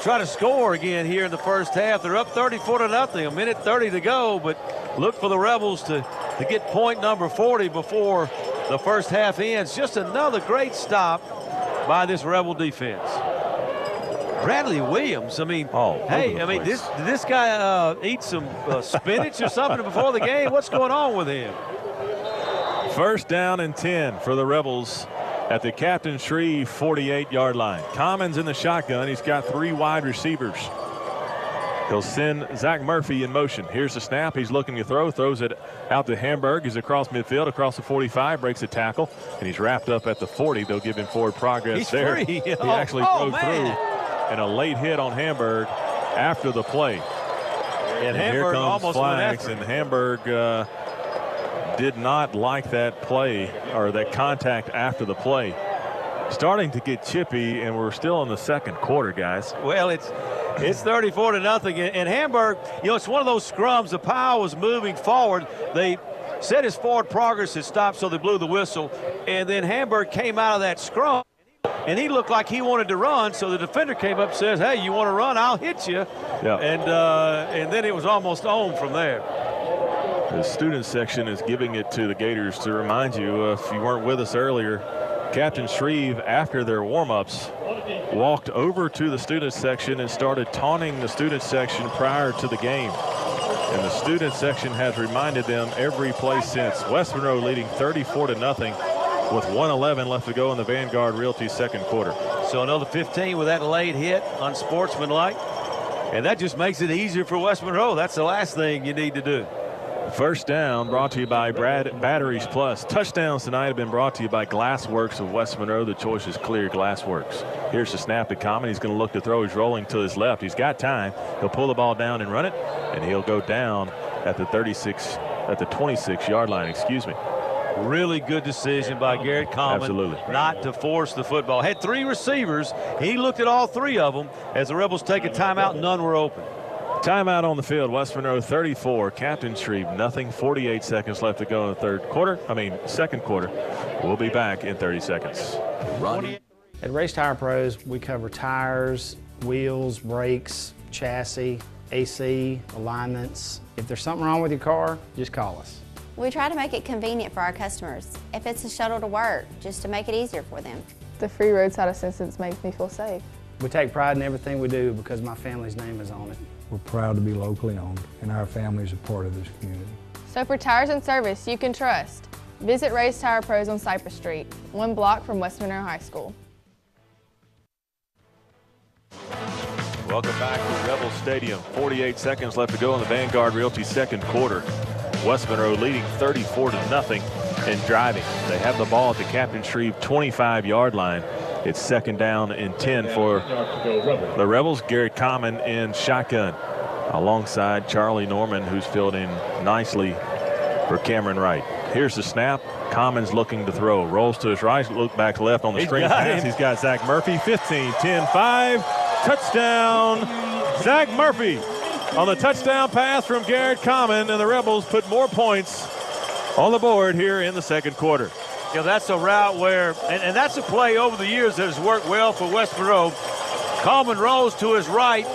try to score again here in the first half. They're up 34-0, a minute 30 to go, but look for the Rebels to get point number 40 before the first half ends. Just another great stop by this Rebel defense. Bradley Williams, I mean, did this guy eat some spinach or something before the game? What's going on with him? 1st down and 10 for the Rebels at the Captain Shreve 48-yard line. Commons in the shotgun. He's got 3 wide receivers. He'll send Zach Murphy in motion. Here's the snap. He's looking to throw. Throws it out to Hamburg. He's across midfield, across the 45, breaks a tackle, and he's wrapped up at the 40. They'll give him forward progress. He's there. Free. He actually broke through, and a late hit on Hamburg after the play. And Hamburg here comes almost flags, went and Hamburg did not like that play or that contact after the play. Starting to get chippy, and we're still in the 2nd quarter, guys. Well, it's 34-0, and Hamburg, it's one of those scrums. The pile was moving forward. They said his forward progress had stopped, so they blew the whistle, and then Hamburg came out of that scrum, and he looked like he wanted to run, so the defender came up and says, hey, you want to run? I'll hit you. Yeah. And then it was almost on from there. The student section is giving it to the Gators to remind you, if you weren't with us earlier, Captain Shreve, after their warm-ups, walked over to the student section and started taunting the student section prior to the game. And the student section has reminded them every play since. West Monroe leading 34-0 with 1:11 left to go in the Vanguard Realty 2nd quarter. So another 15 with that late hit, unsportsmanlike. And that just makes it easier for West Monroe. That's the last thing you need to do. 1st down brought to you by Batteries Plus. Touchdowns tonight have been brought to you by Glassworks of West Monroe. The choice is clear, Glassworks. Here's the snap to Common. He's going to look to throw. He's rolling to his left. He's got time. He'll pull the ball down and run it, and he'll go down at the 26-yard line, excuse me. Really good decision by Garrett Common. Absolutely. Not to force the football. Had 3 receivers. He looked at all 3 of them. As the Rebels take a timeout, none were open. Timeout on the field. West Monroe 34, Captain Shreve nothing. 48 seconds left to go in the 2nd quarter. We'll be back in 30 seconds. At Race Tire Pros, we cover tires, wheels, brakes, chassis, AC, alignments. If there's something wrong with your car, just call us. We try to make it convenient for our customers. If it's a shuttle to work, just to make it easier for them. The free roadside assistance makes me feel safe. We take pride in everything we do because my family's name is on it. We're proud to be locally owned, and our families are part of this community. So for tires and service you can trust, visit Race Tire Pros on Cypress Street, 1 block from West Monroe High School. Welcome back to Rebel Stadium. 48 seconds left to go in the Vanguard Realty 2nd quarter. West Monroe leading 34-0 and driving. They have the ball at the Captain Shreve 25-yard line. It's 2nd down and 10 for the Rebels. Garrett Common in shotgun alongside Charlie Norman, who's filled in nicely for Cameron Wright. Here's the snap. Common's looking to throw. Rolls to his right, look back left on the screen pass. He's got Zach Murphy. 15, 10, 5. Touchdown, Zach Murphy on the touchdown pass from Garrett Common, and the Rebels put more points on the board here in the 2nd quarter. That's a route where, and that's a play over the years that has worked well for West Monroe. Coleman rolls to his right,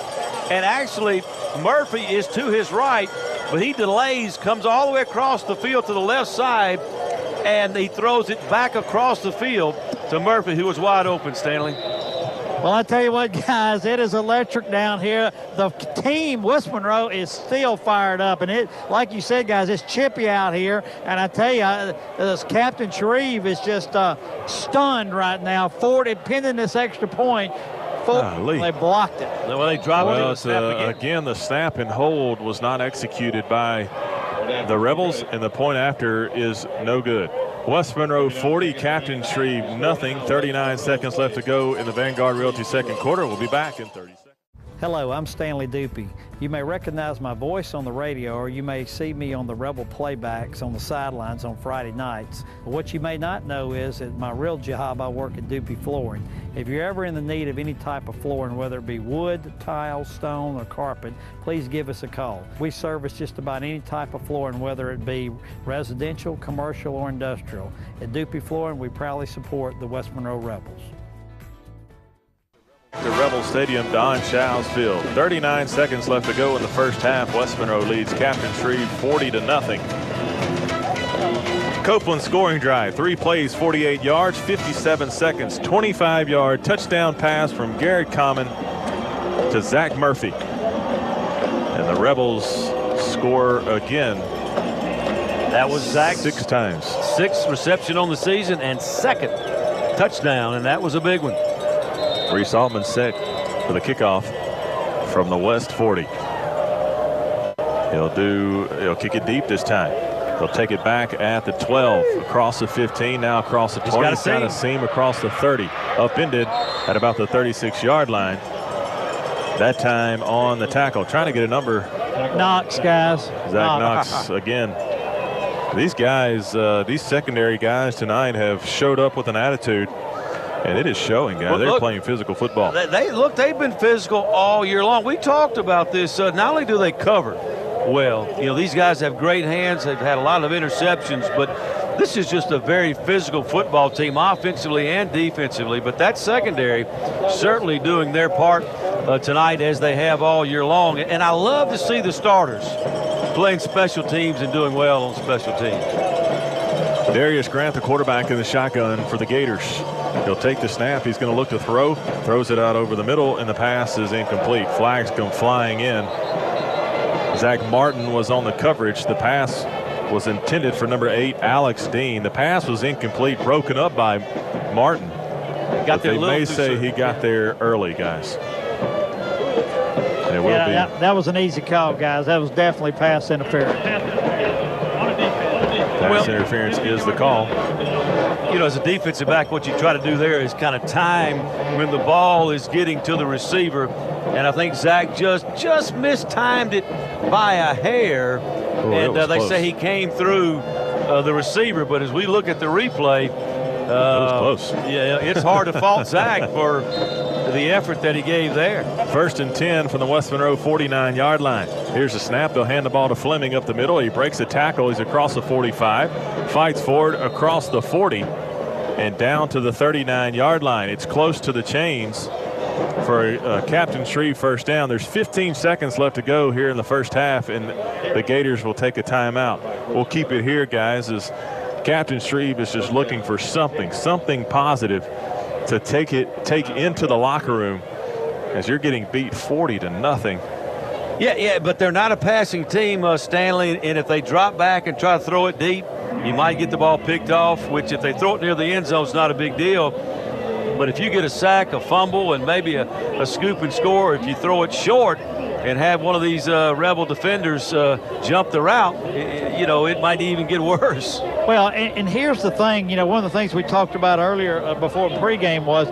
and actually Murphy is to his right, but he delays, comes all the way across the field to the left side, and he throws it back across the field to Murphy, who was wide open, Stanley. Well, I tell you what, guys, it is electric down here. The team, West Monroe, is still fired up. And it, like you said, guys, it's chippy out here. And I tell you, this Captain Shreve is just stunned right now. Pending this extra point. They blocked it. Well, they dropped it. Again, the snap and hold was not executed by the Rebels, and the point after is no good. West Monroe 40, Captain Shreve nothing. 39 seconds left to go in the Vanguard Realty second quarter. We'll be back in 30 seconds. Hello, I'm Stanley Dupuy. You may recognize my voice on the radio, or you may see me on the Rebel playbacks on the sidelines on Friday nights. But what you may not know is that my real job, I work at Dupuy Flooring. If you're ever in the need of any type of flooring, whether it be wood, tile, stone, or carpet, please give us a call. We service just about any type of flooring, whether it be residential, commercial, or industrial. At Dupuy Flooring, we proudly support the West Monroe Rebels. The Rebel Stadium, Don Shaw's Field. 39 seconds left to go in the first half. West Monroe leads Captain Shreve 40-0. Copeland scoring drive. 3 plays, 48 yards, 57 seconds. 25-yard touchdown pass from Garrett Common to Zach Murphy. And the Rebels score again. That was Zach 6 times. 6th reception on the season and 2nd touchdown, and that was a big one. Reese Altman set for the kickoff from the West 40. He'll kick it deep this time. He'll take it back at the 12, across the 15, now across the 20. He's got a seam across the 30, upended at about the 36-yard line. That time on the tackle, trying to get a number. Knox, guys. Zach Knox again. These guys, these secondary guys tonight have showed up with an attitude. And it is showing, guys. They're playing physical football. They've been physical all year long. We talked about this. Not only do they cover well, these guys have great hands. They've had a lot of interceptions, but this is just a very physical football team, offensively and defensively. But that secondary certainly doing their part tonight, as they have all year long. And I love to see the starters playing special teams and doing well on special teams. Darius Grant, the quarterback, in the shotgun for the Gators. He'll take the snap. He's going to look to throw. Throws it out over the middle, and the pass is incomplete. Flags come flying in. Zach Martin was on the coverage. The pass was intended for number 8, Alex Dean. The pass was incomplete, broken up by Martin. They may say he got there early, guys. And it will be. That was an easy call, guys. That was definitely pass interference. Pass interference is the call. As a defensive back, what you try to do there is kind of time when the ball is getting to the receiver. And I think Zach just mistimed it by a hair. And they say he came through the receiver. But as we look at the replay, that was close. Yeah, it's hard to fault Zach for the effort that he gave there. 1st and 10 from the West Monroe 49-yard line. Here's the snap. They'll hand the ball to Fleming up the middle. He breaks the tackle. He's across the 45, fights forward across the 40, and down to the 39-yard line. It's close to the chains for Captain Shreve first down. There's 15 seconds left to go here in the first half, and the Gators will take a timeout. We'll keep it here, guys, as Captain Shreve is just looking for something positive to take into the locker room, as you're getting beat 40-0. Yeah, but they're not a passing team, Stanley, and if they drop back and try to throw it deep, you might get the ball picked off, which if they throw it near the end zone is not a big deal. But if you get a sack, a fumble, and maybe a scoop and score, if you throw it short and have one of these Rebel defenders jump the route, it might even get worse. Well, and here's the thing, one of the things we talked about earlier before pregame was,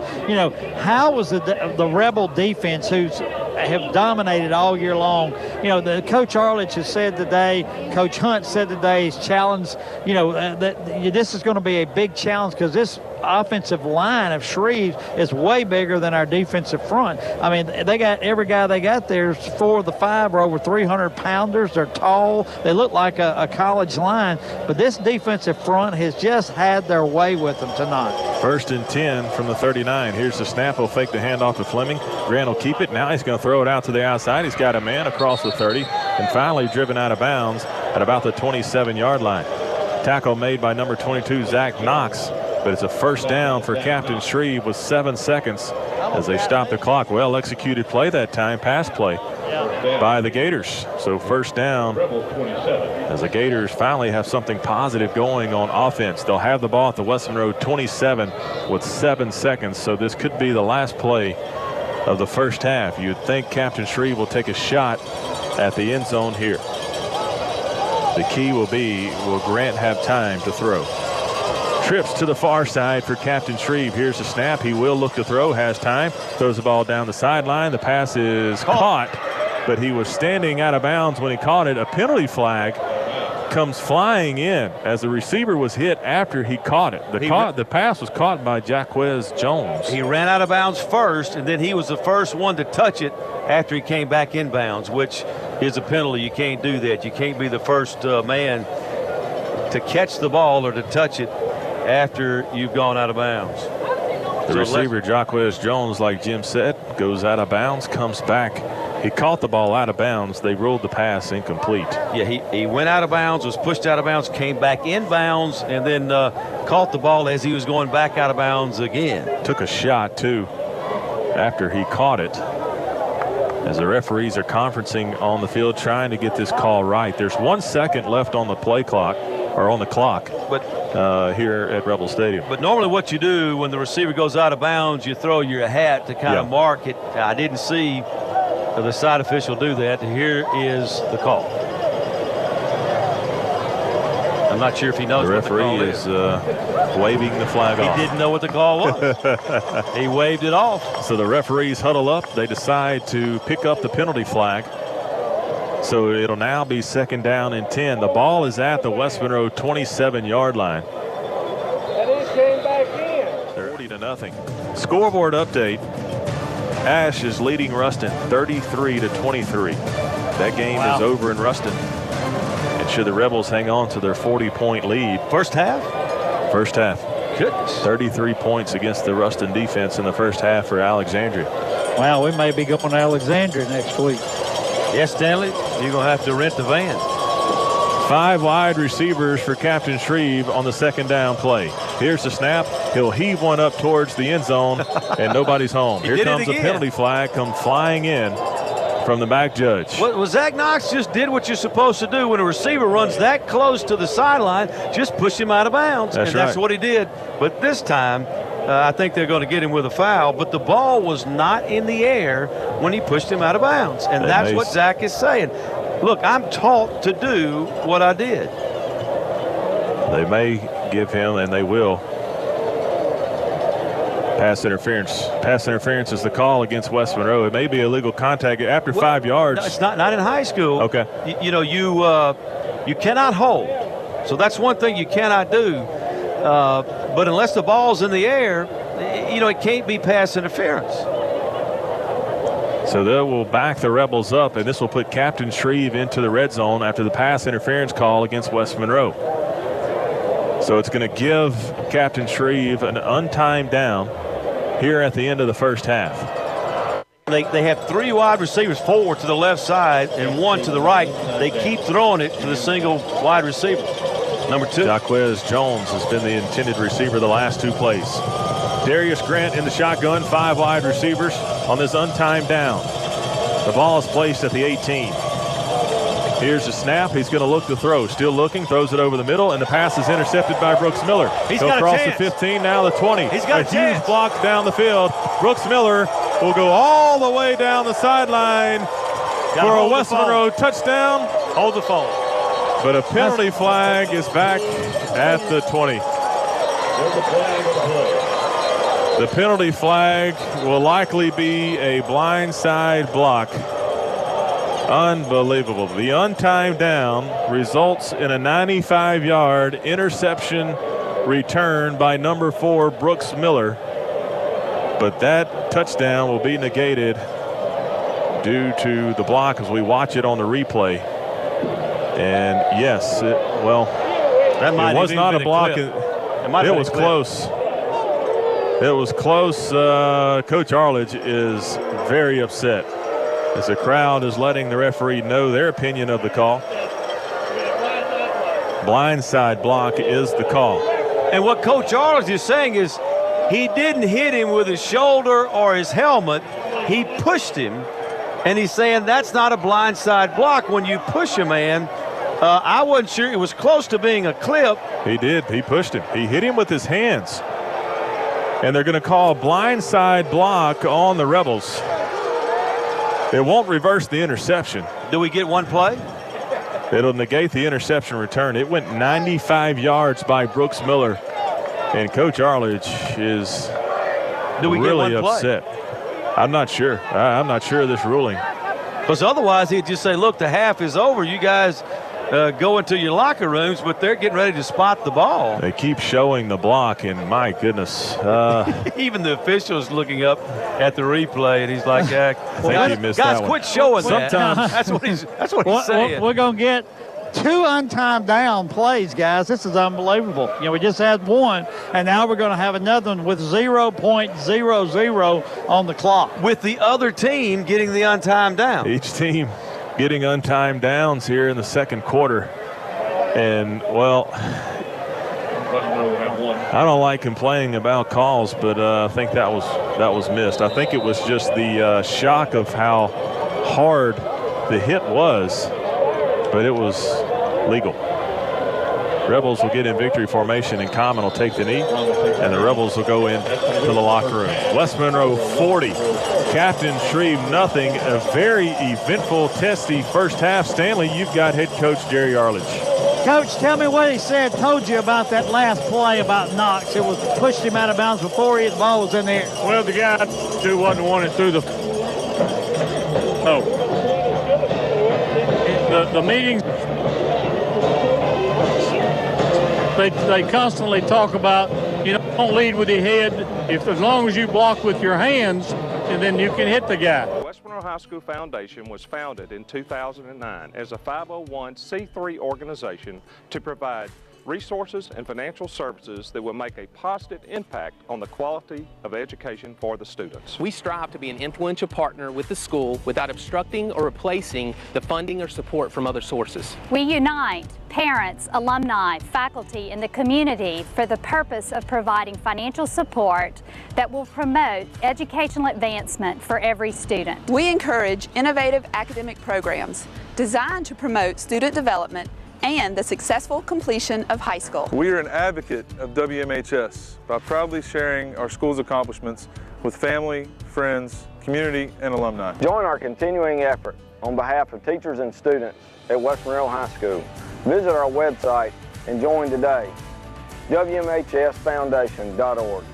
how was the Rebel defense, who's have dominated all year long. The Coach Arledge has said today, Coach Hunt said today, he's challenged, that this is going to be a big challenge because this offensive line of Shreve is way bigger than our defensive front. I mean, they got every guy they got there, 4 of the 5 are over 300-pounders. They're tall. They look like a college line. But this defensive front has just had their way with them tonight. 1st and 10 from the 39. Here's the snap. He'll fake the handoff to Fleming. Grant will keep it. Now he's going to throw it out to the outside. He's got a man across the 30 and finally driven out of bounds at about the 27-yard line. Tackle made by number 22, Zach Knox. But it's a first down for Captain Shreve with 7 seconds as they stop the clock. Well executed play that time, pass play by the Gators. So first down as the Gators finally have something positive going on offense. They'll have the ball at the West Monroe 27 with 7 seconds. So this could be the last play of the first half. You'd think Captain Shreve will take a shot at the end zone here. The key will be, will Grant have time to throw? Trips to the far side for Captain Shreve. Here's the snap. He will look to throw, has time, throws the ball down the sideline. The pass is caught, but he was standing out of bounds when he caught it. A penalty flag comes flying in as the receiver was hit after he caught it. The pass was caught by Jaquez Jones. He ran out of bounds first, and then he was the first one to touch it after he came back inbounds, which is a penalty. You can't do that. You can't be the first man to catch the ball or to touch it after you've gone out of bounds. The receiver, Jaquez Jones, like Jim said, goes out of bounds, comes back. He caught the ball out of bounds. They ruled the pass incomplete. Yeah, he went out of bounds, was pushed out of bounds, came back in bounds, and then caught the ball as he was going back out of bounds again. Took a shot, too, after he caught it. As the referees are conferencing on the field trying to get this call right. There's 1 second left on the play clock, or on the clock, here at Rebel Stadium. But normally what you do when the receiver goes out of bounds, you throw your hat to kind of mark it. I didn't see the side official do that. Here is the call. I'm not sure if he knows the what the call is. Waving the flag off. He didn't know what the call was. He waved it off. So the referees huddle up. They decide to pick up the penalty flag. So it'll now be 2nd down and 10. The ball is at the West Monroe 27-yard line. And he came back in. 30-0. Scoreboard update. Ash is leading Ruston 33-23. That game is over in Ruston. And should the Rebels hang on to their 40-point lead. First half? First half. Goodness. 33 points against the Ruston defense in the first half for Alexandria. Wow, we may be going to Alexandria next week. Yes, Stanley, you're going to have to rent the van. 5 wide receivers for Captain Shreve on the 2nd down play. Here's the snap. He'll heave one up towards the end zone, and nobody's home. Here comes a penalty flag come flying in from the back judge. Well, Zach Knox just did what you're supposed to do when a receiver runs that close to the sideline. Just push him out of bounds, that's what he did. But this time, I think they're going to get him with a foul, but the ball was not in the air when he pushed him out of bounds, and that's what Zach is saying. Look, I'm taught to do what I did. They may give him, and they will, pass interference. Pass interference is the call against West Monroe. It may be illegal contact after 5 yards. No, it's not in high school. Okay. You cannot hold. So that's one thing you cannot do. But unless the ball's in the air, it can't be pass interference. So they will back the Rebels up, and this will put Captain Shreve into the red zone after the pass interference call against West Monroe. So it's going to give Captain Shreve an untimed down here at the end of the first half. They have 3 wide receivers, 4 to the left side and 1 to the right. They keep throwing it to the single wide receiver. Number 2. Jaquez Jones has been the intended receiver the last 2 plays. Darius Grant in the shotgun, 5 wide receivers on this untimed down. The ball is placed at the 18. Here's the snap. He's going to look to throw. Still looking, throws it over the middle, and the pass is intercepted by Brooks Miller. He'll cross the 15, now the 20. He's got a chance. Huge block down the field. Brooks Miller will go all the way down the sideline for a West Monroe touchdown. Hold the phone. But a penalty flag is back at the 20. The penalty flag will likely be a blindside block. Unbelievable. The untimed down results in a 95-yard interception return by number 4, Brooks Miller. But that touchdown will be negated due to the block as we watch it on the replay. And yes, it was not a block. It was close. It was close. Coach Arledge is very upset as the crowd is letting the referee know their opinion of the call. Blindside block is the call. And what Coach Arledge is saying is he didn't hit him with his shoulder or his helmet. He pushed him, and he's saying that's not a blindside block when you push a man. I wasn't sure. It was close to being a clip. He did. He pushed him. He hit him with his hands. And they're going to call a blindside block on the Rebels. It won't reverse the interception. Do we get one play? It'll negate the interception return. It went 95 yards by Brooks Miller. And Coach Arledge is really upset. I'm not sure. I'm not sure of this ruling. Because otherwise he'd just say, look, the half is over. You guys go into your locker rooms, but they're getting ready to spot the ball. They keep showing the block, and my goodness. Even the official's looking up at the replay, and he's like, guys, quit showing that. Sometimes. That's what he's saying. We're going to get 2 untimed down plays, guys. This is unbelievable. You know, we just had one, and now we're going to have another one with 0.00 on the clock. With the other team getting the untimed down. Each team getting untimed downs here in the second quarter. And, well, I don't like complaining about calls, but I think that was missed. I think it was just the shock of how hard the hit was, but it was legal. Rebels will get in victory formation, and Common will take the knee, and the Rebels will go into the locker room. West Monroe 40, Captain Shreve nothing. A very eventful, testy first half. Stanley, you've got head coach Jerry Arledge. Coach, tell me what he told you about that last play about Knox. It was pushed him out of bounds before the ball was in there. Well, the guy who wasn't the one that threw the the meetings, they constantly talk about, don't lead with your head. As long as you block with your hands, and then you can hit the guy. West Monroe High School Foundation was founded in 2009 as a 501c3 organization to provide resources and financial services that will make a positive impact on the quality of education for the students. We strive to be an influential partner with the school without obstructing or replacing the funding or support from other sources. We unite parents, alumni, faculty, and the community for the purpose of providing financial support that will promote educational advancement for every student. We encourage innovative academic programs designed to promote student development and the successful completion of high school. We are an advocate of WMHS by proudly sharing our school's accomplishments with family, friends, community, and alumni. Join our continuing effort on behalf of teachers and students at West Monroe High School. Visit our website and join today, WMHSFoundation.org.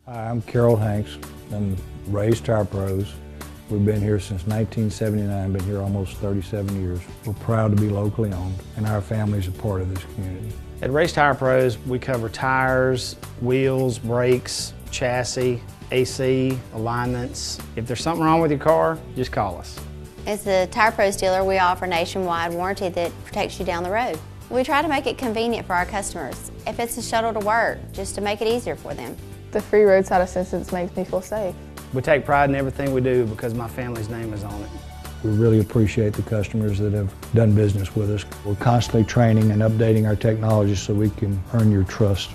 Hi, I'm Carol Hanks. I'm Ray's Tire Pros. We've been here since 1979, been here almost 37 years. We're proud to be locally owned, and our family is a part of this community. At Ray's Tire Pros, we cover tires, wheels, brakes, chassis, AC, alignments. If there's something wrong with your car, just call us. As a Tire Pros dealer, we offer nationwide warranty that protects you down the road. We try to make it convenient for our customers. If it's a shuttle to work, just to make it easier for them. The free roadside assistance makes me feel safe. We take pride in everything we do because my family's name is on it. We really appreciate the customers that have done business with us. We're constantly training and updating our technology so we can earn your trust.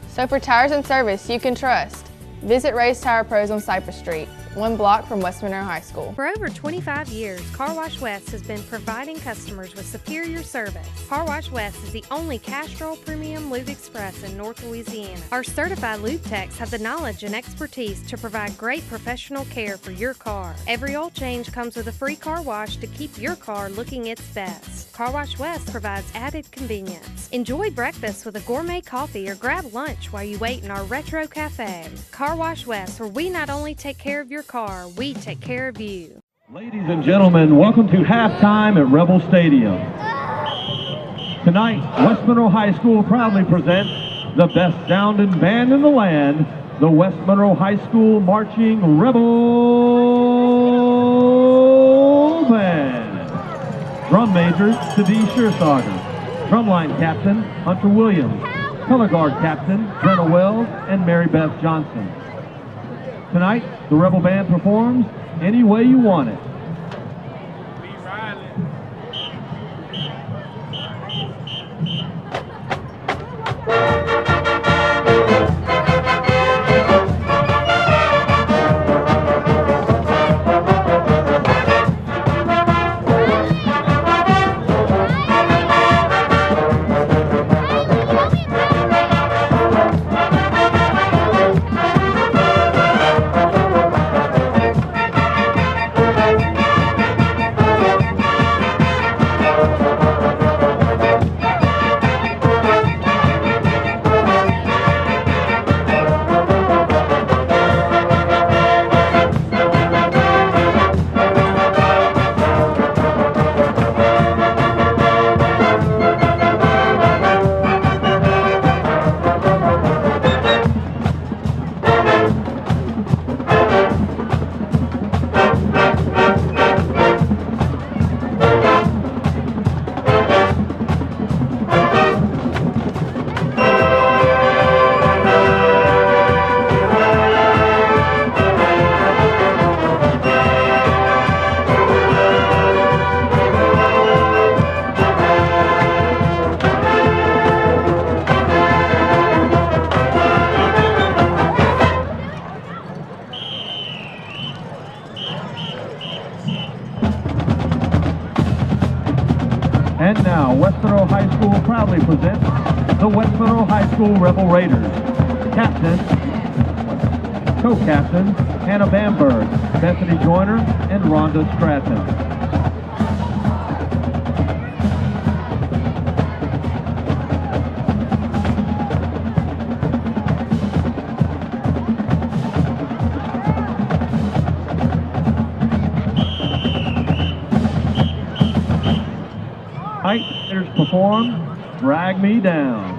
So for tires and service you can trust, visit Ray's Tire Pros on Cypress Street, 1 block from West Monroe High School. For over 25 years, Car Wash West has been providing customers with superior service. Car Wash West is the only Castrol Premium Lube Express in North Louisiana. Our certified lube techs have the knowledge and expertise to provide great professional care for your car. Every oil change comes with a free car wash to keep your car looking its best. Car Wash West provides added convenience. Enjoy breakfast with a gourmet coffee or grab lunch while you wait in our retro cafe. Car Wash West, where we not only take care of your car, we take care of you. Ladies and gentlemen, welcome to halftime at Rebel Stadium. Tonight, West Monroe High School proudly presents the best sounding band in the land, the West Monroe High School Marching Rebel Band. Drum major, Steve Schiersager. Drumline captain, Hunter Williams. Color Guard Captain Brenna Wells and Mary Beth Johnson. Tonight, the Rebel Band performs Any Way You Want It. And now, West Monroe High School proudly presents the West Monroe High School Rebel Raiders. Captain, co-captain, Hannah Bamberg, Bethany Joyner, and Rhonda Stratton. Raiders perform Drag Me Down.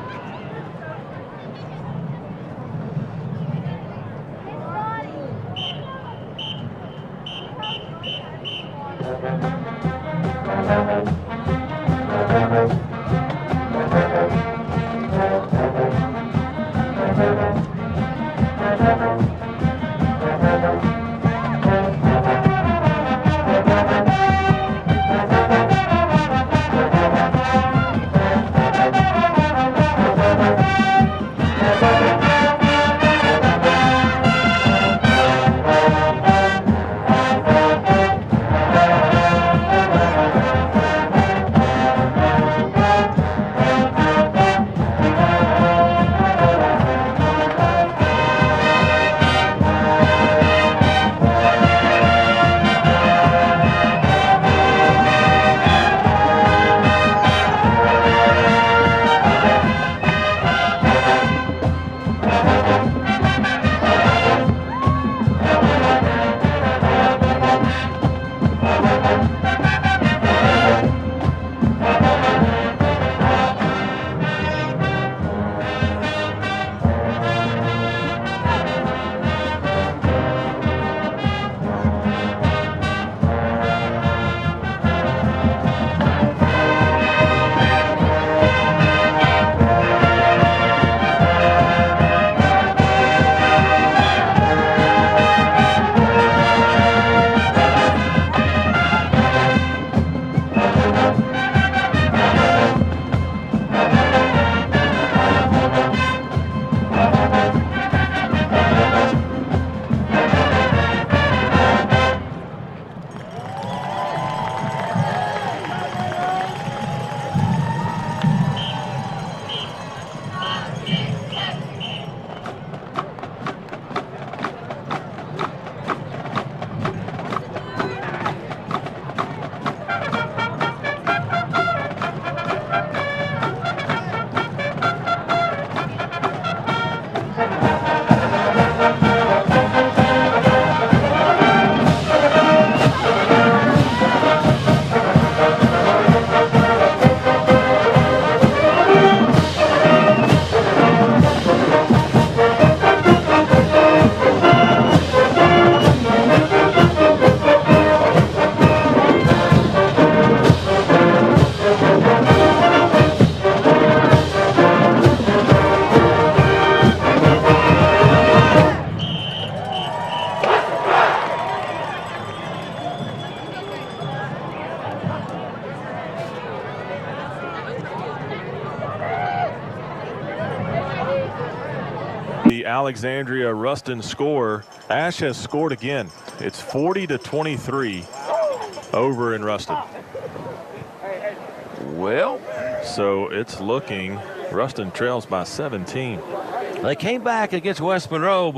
the Alexandria Ruston score. Ash has scored again. It's 40-23 over in Ruston. Well, so it's looking, Ruston trails by 17. They came back against West Monroe,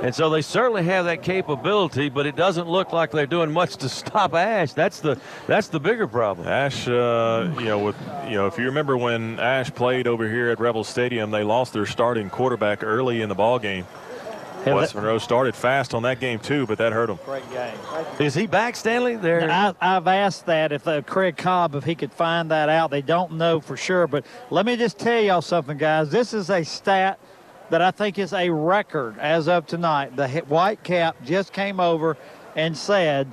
and so they certainly have that capability, but it doesn't look like they're doing much to stop Ash. That's the bigger problem. Ash, if you remember when Ash played over here at Rebel Stadium, they lost their starting quarterback early in the ball game. West Monroe started fast on that game too, but that hurt them. Great game. Is he back, Stanley? I've asked that if Craig Cobb, if he could find that out. They don't know for sure, but let me just tell y'all something, guys. This is a stat that I think is a record as of tonight. The White Cap just came over and said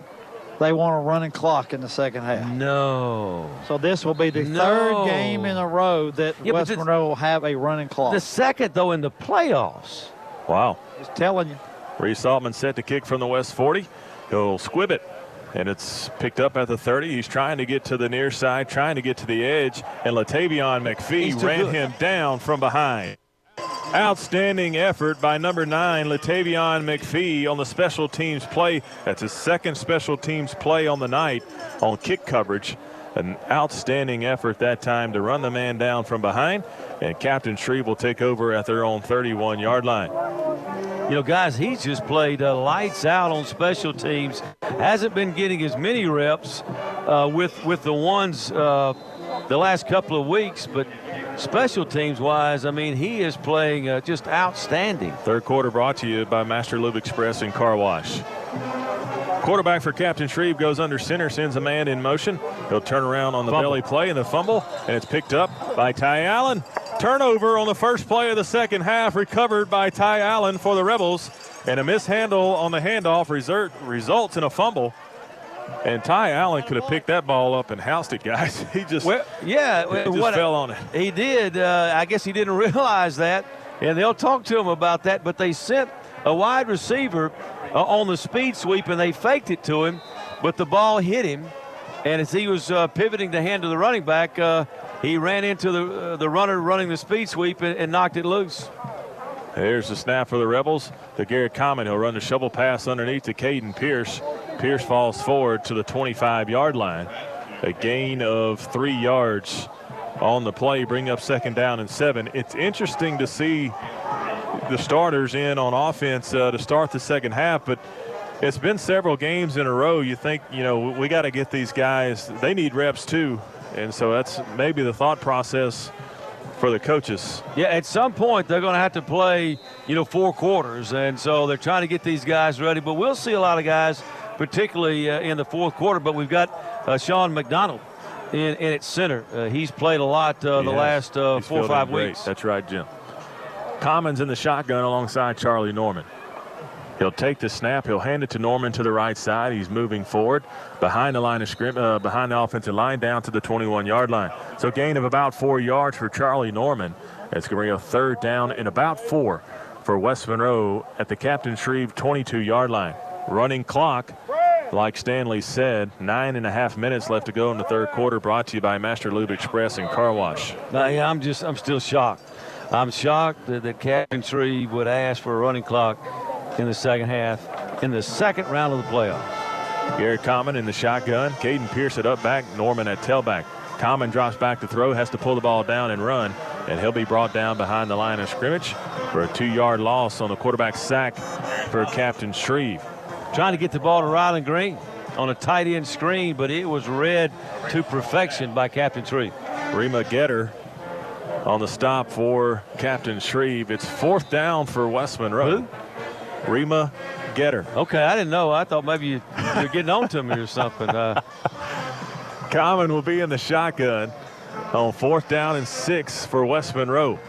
they want a running clock in the second half. No. So this will be the third game in a row that West Monroe will have a running clock. The second, though, in the playoffs. Wow. Just telling you. Reese Altman set to kick from the West 40. He'll squib it, and it's picked up at the 30. He's trying to get to the near side, trying to get to the edge, and Latavion McPhee ran him down from behind. Outstanding effort by number 9, Latavion McPhee, on the special teams play. That's his second special teams play on the night on kick coverage. An outstanding effort that time to run the man down from behind, and Captain Shreve will take over at their own 31-yard line. You know, guys, he's just played lights out on special teams. Hasn't been getting as many reps with the ones the last couple of weeks, but special teams wise, I mean, he is playing just outstanding. Third quarter brought to you by Master Lube Express and Car Wash. Quarterback for Captain Shreve goes under center, sends a man in motion. He'll turn around on the belly play and the fumble, and it's picked up by Ty Allen. Turnover on the first play of the second half, recovered by Ty Allen for the Rebels, and a mishandle on the handoff results in a fumble. And Ty Allen could have picked that ball up and housed it, guys. He just fell on it. He did. I guess he didn't realize that, and they'll talk to him about that, but they sent a wide receiver on the speed sweep, and they faked it to him, but the ball hit him, and as he was pivoting to hand to the running back, he ran into the runner running the speed sweep and knocked it loose. There's the snap for the Rebels to Garrett Common. He'll run the shovel pass underneath to Caden Pierce. Pierce falls forward to the 25-yard line. A gain of 3 yards on the play, bring up second down and 7. It's interesting to see the starters in on offense to start the second half, but it's been several games in a row. You think, we got to get these guys. They need reps too, and so that's maybe the thought process for the coaches. Yeah, at some point they're going to have to play, 4 quarters, and so they're trying to get these guys ready. But we'll see a lot of guys, particularly in the fourth quarter. But we've got Sean McDonald in at center. He's played a lot the last 4 or 5 weeks. That's right, Jim. Commons in the shotgun alongside Charlie Norman. He'll take the snap. He'll hand it to Norman to the right side. He's moving forward behind the line of behind the offensive line down to the 21-yard line. So gain of about 4 yards for Charlie Norman. It's going to be a third down and about 4 for West Monroe at the Captain Shreve 22-yard line. Running clock, like Stanley said, 9.5 minutes left to go in the third quarter. Brought to you by Master Lube Express and Car Wash. I'm still shocked. I'm shocked that Captain Shreve would ask for a running clock in the second half, in the second round of the playoffs. Garrett Common in the shotgun. Caden Pierce at up back, Norman at tailback. Common drops back to throw, has to pull the ball down and run, and he'll be brought down behind the line of scrimmage for a 2-yard loss on the quarterback sack for Captain Shreve. Trying to get the ball to Ryland Green on a tight end screen, but it was read to perfection by Captain Shreve. Rima Getter on the stop for Captain Shreve. It's fourth down for West Monroe. Who? Rima Getter. Okay, I didn't know. I thought maybe you were getting on to me or something. Common will be in the shotgun on 4th down and 6 for West Monroe.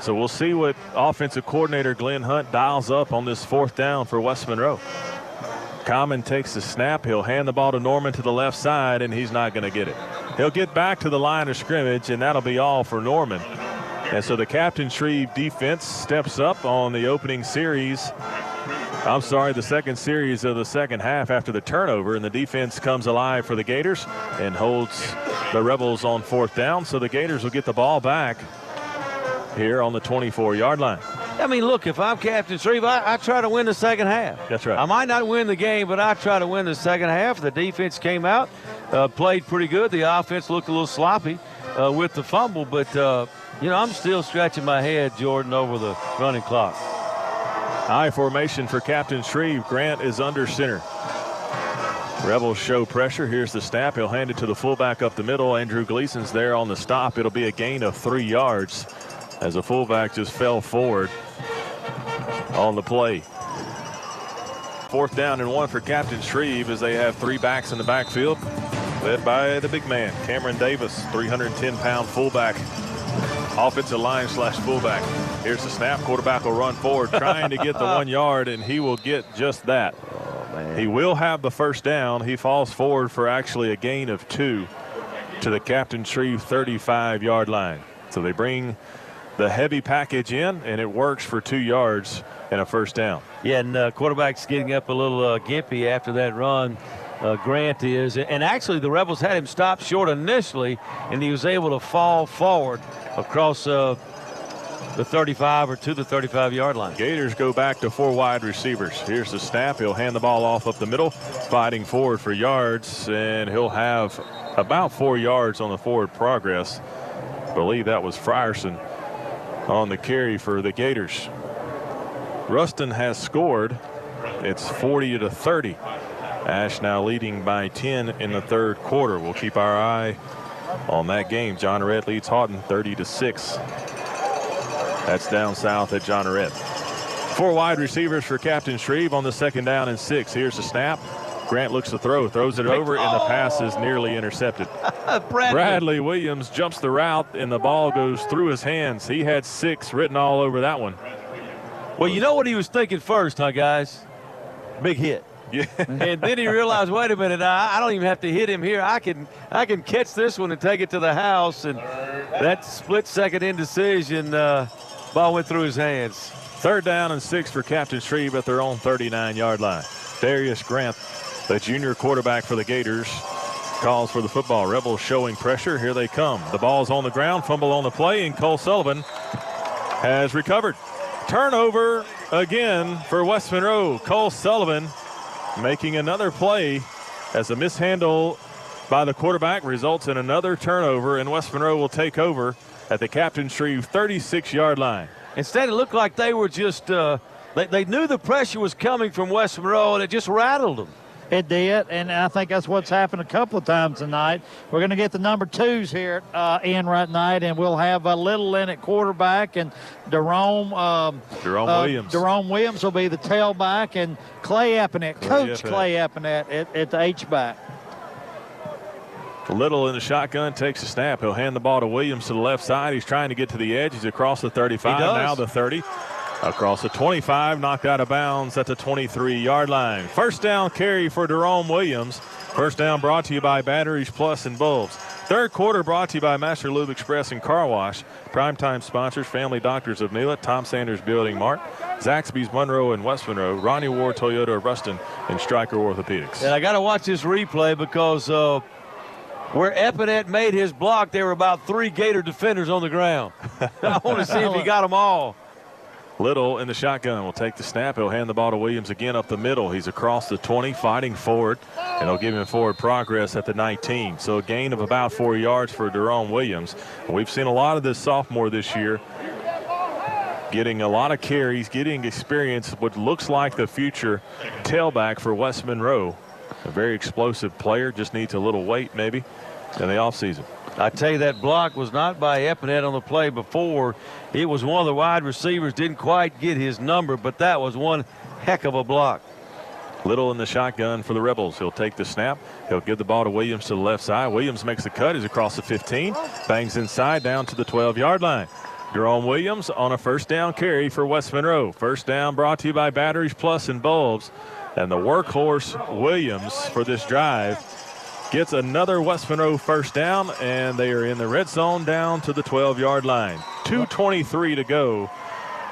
So we'll see what offensive coordinator Glenn Hunt dials up on this 4th down for West Monroe. Common takes the snap. He'll hand the ball to Norman to the left side, and he's not going to get it. He'll get back to the line of scrimmage, and that'll be all for Norman. And so the Captain Shreve defense steps up on the opening series. The second series of the second half after the turnover, and the defense comes alive for the Gators and holds the Rebels on 4th down. So the Gators will get the ball back here on the 24-yard line. I mean, look, if I'm Captain Shreve, I try to win the second half. That's right. I might not win the game, but I try to win the second half. The defense came out, played pretty good. The offense looked a little sloppy with the fumble, but, I'm still scratching my head, Jordan, over the running clock. High formation for Captain Shreve. Grant is under center. Rebels show pressure. Here's the snap. He'll hand it to the fullback up the middle. Andrew Gleason's there on the stop. It'll be a gain of 3 yards as the fullback just fell forward on the play. 4th down and 1 for Captain Shreve as they have 3 backs in the backfield, led by the big man, Cameron Davis, 310-pound fullback, offensive line / fullback. Here's the snap. Quarterback will run forward, trying to get the 1 yard, and he will get just that. He will have the first down. He falls forward for actually a gain of 2 to the Captain Shreve 35-yard line. So they bring the heavy package in, and it works for 2 yards and a first down. Yeah, and quarterback's getting up a little gimpy after that run. Grant is. And actually, the Rebels had him stopped short initially, and he was able to fall forward across the 35 or to the 35-yard line. Gators go back to 4 wide receivers. Here's the snap. He'll hand the ball off up the middle, fighting forward for yards, and he'll have about 4 yards on the forward progress. I believe that was Frierson on the carry for the Gators. Ruston has scored. It's 40-30. Ash now leading by 10 in the 3rd quarter. We'll keep our eye on that game. John Arrett leads Houghton 30-6. That's down south at John Arrett. 4 wide receivers for Captain Shreve on the 2nd down and 6. Here's the snap. Grant looks to throw, throws it over, and the pass is nearly intercepted. Bradley Williams jumps the route, and the ball goes through his hands. He had 6 written all over that one. Well, you know what he was thinking first, huh, guys? Big hit. Yeah. And then he realized, wait a minute, I don't even have to hit him here. I can catch this one and take it to the house. And that split-second indecision, ball went through his hands. 3rd down and 6 for Captain Shreve at their own 39-yard line. Darius Grant, the junior quarterback for the Gators, calls for the football. Rebels showing pressure. Here they come. The ball's on the ground, fumble on the play, and Cole Sullivan has recovered. Turnover again for West Monroe. Cole Sullivan making another play as a mishandle by the quarterback results in another turnover, and West Monroe will take over at the Captain Shreve 36-yard line. Instead, it looked like they were just they knew the pressure was coming from West Monroe, and it just rattled them. It did, and I think that's what's happened a couple of times tonight. We're going to get the number 2s here in right tonight, and we'll have a Little in at quarterback, and Jerome Williams will be the tailback, and Clay Epinette, Coach Clay Epinette at the H-back. Little in the shotgun, takes a snap. He'll hand the ball to Williams to the left side. He's trying to get to the edge. He's across the 35, now the 30. Across the 25, knocked out of bounds at the 23-yard line. First down carry for Jerome Williams. First down brought to you by Batteries Plus and Bulbs. 3rd quarter brought to you by Master Lube Express and Car Wash. Primetime sponsors, Family Doctors of Neela, Tom Sanders Building Mart, Zaxby's Monroe and West Monroe, Ronnie Ward Toyota of Ruston, and Stryker Orthopedics. And I got to watch this replay because where Epinette made his block, there were about 3 Gator defenders on the ground. I want to see if he got them all. Little in the shotgun will take the snap. He'll hand the ball to Williams again up the middle. He's across the 20, fighting forward, and he'll give him forward progress at the 19. So a gain of about 4 yards for Jerome Williams. We've seen a lot of this sophomore this year, getting a lot of carries, getting experience, what looks like the future tailback for West Monroe. A very explosive player, just needs a little weight maybe in the offseason. I tell you, that block was not by Epinette on the play before. It was one of the wide receivers, didn't quite get his number, but that was one heck of a block. Little in the shotgun for the Rebels. He'll take the snap. He'll give the ball to Williams to the left side. Williams makes the cut. He's across the 15, bangs inside down to the 12-yard line. Jerome Williams on a first down carry for West Monroe. First down brought to you by Batteries Plus and Bulbs. And the workhorse Williams for this drive gets another West Monroe first down, and they are in the red zone down to the 12-yard line. 2:23 to go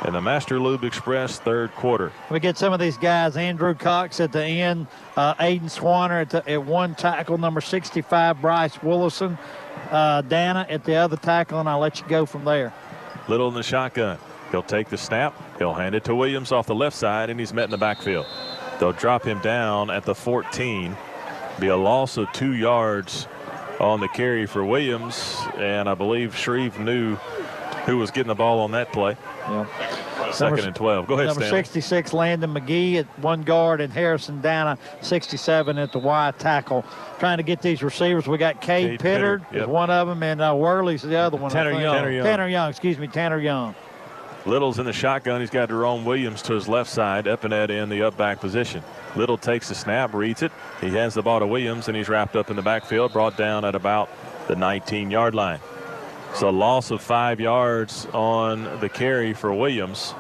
in the Master Lube Express 3rd quarter. We get some of these guys, Andrew Cox at the end, Aiden Swanner at one tackle, number 65, Bryce Willison, Dana at the other tackle, and I'll let you go from there. Little in the shotgun. He'll take the snap. He'll hand it to Williams off the left side, and he's met in the backfield. They'll drop him down at the 14. Be a loss of 2 yards on the carry for Williams, and I believe Shreve knew who was getting the ball on that play. Yeah. Second and 12. Go ahead, Number Stanley. 66, Landon McGee at 1 guard, and Harrison Dana, 67 at the wide tackle. Trying to get these receivers. We got Cade Pittard is one of them, and Worley's the other one. Tanner Young. Tanner Young. Little's in the shotgun. He's got Jerome Williams to his left side. Epinette in the up back position. Little takes the snap, reads it. He hands the ball to Williams, and he's wrapped up in the backfield, brought down at about the 19-yard line. So a loss of 5 yards on the carry for Williams.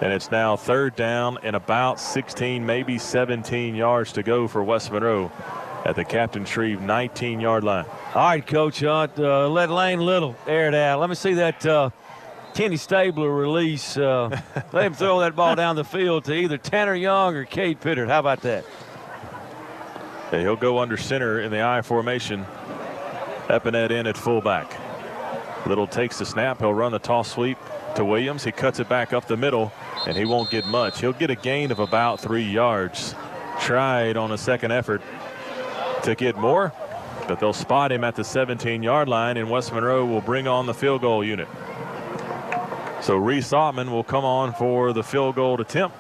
And it's now 3rd down and about 16, maybe 17 yards to go for West Monroe at the Captain Shreve 19-yard line. All right, Coach Hunt, let Lane Little air it out. Let me see that Kenny Stabler release. Let him throw that ball down the field to either Tanner Young or Cade Pittard. How about that? And he'll go under center in the I formation. Epinette in at fullback. Little takes the snap. He'll run the toss sweep to Williams. He cuts it back up the middle, and he won't get much. He'll get a gain of about 3 yards. Tried on a second effort to get more, but they'll spot him at the 17-yard line, and West Monroe will bring on the field goal unit. So Reese Ottman will come on for the field goal attempt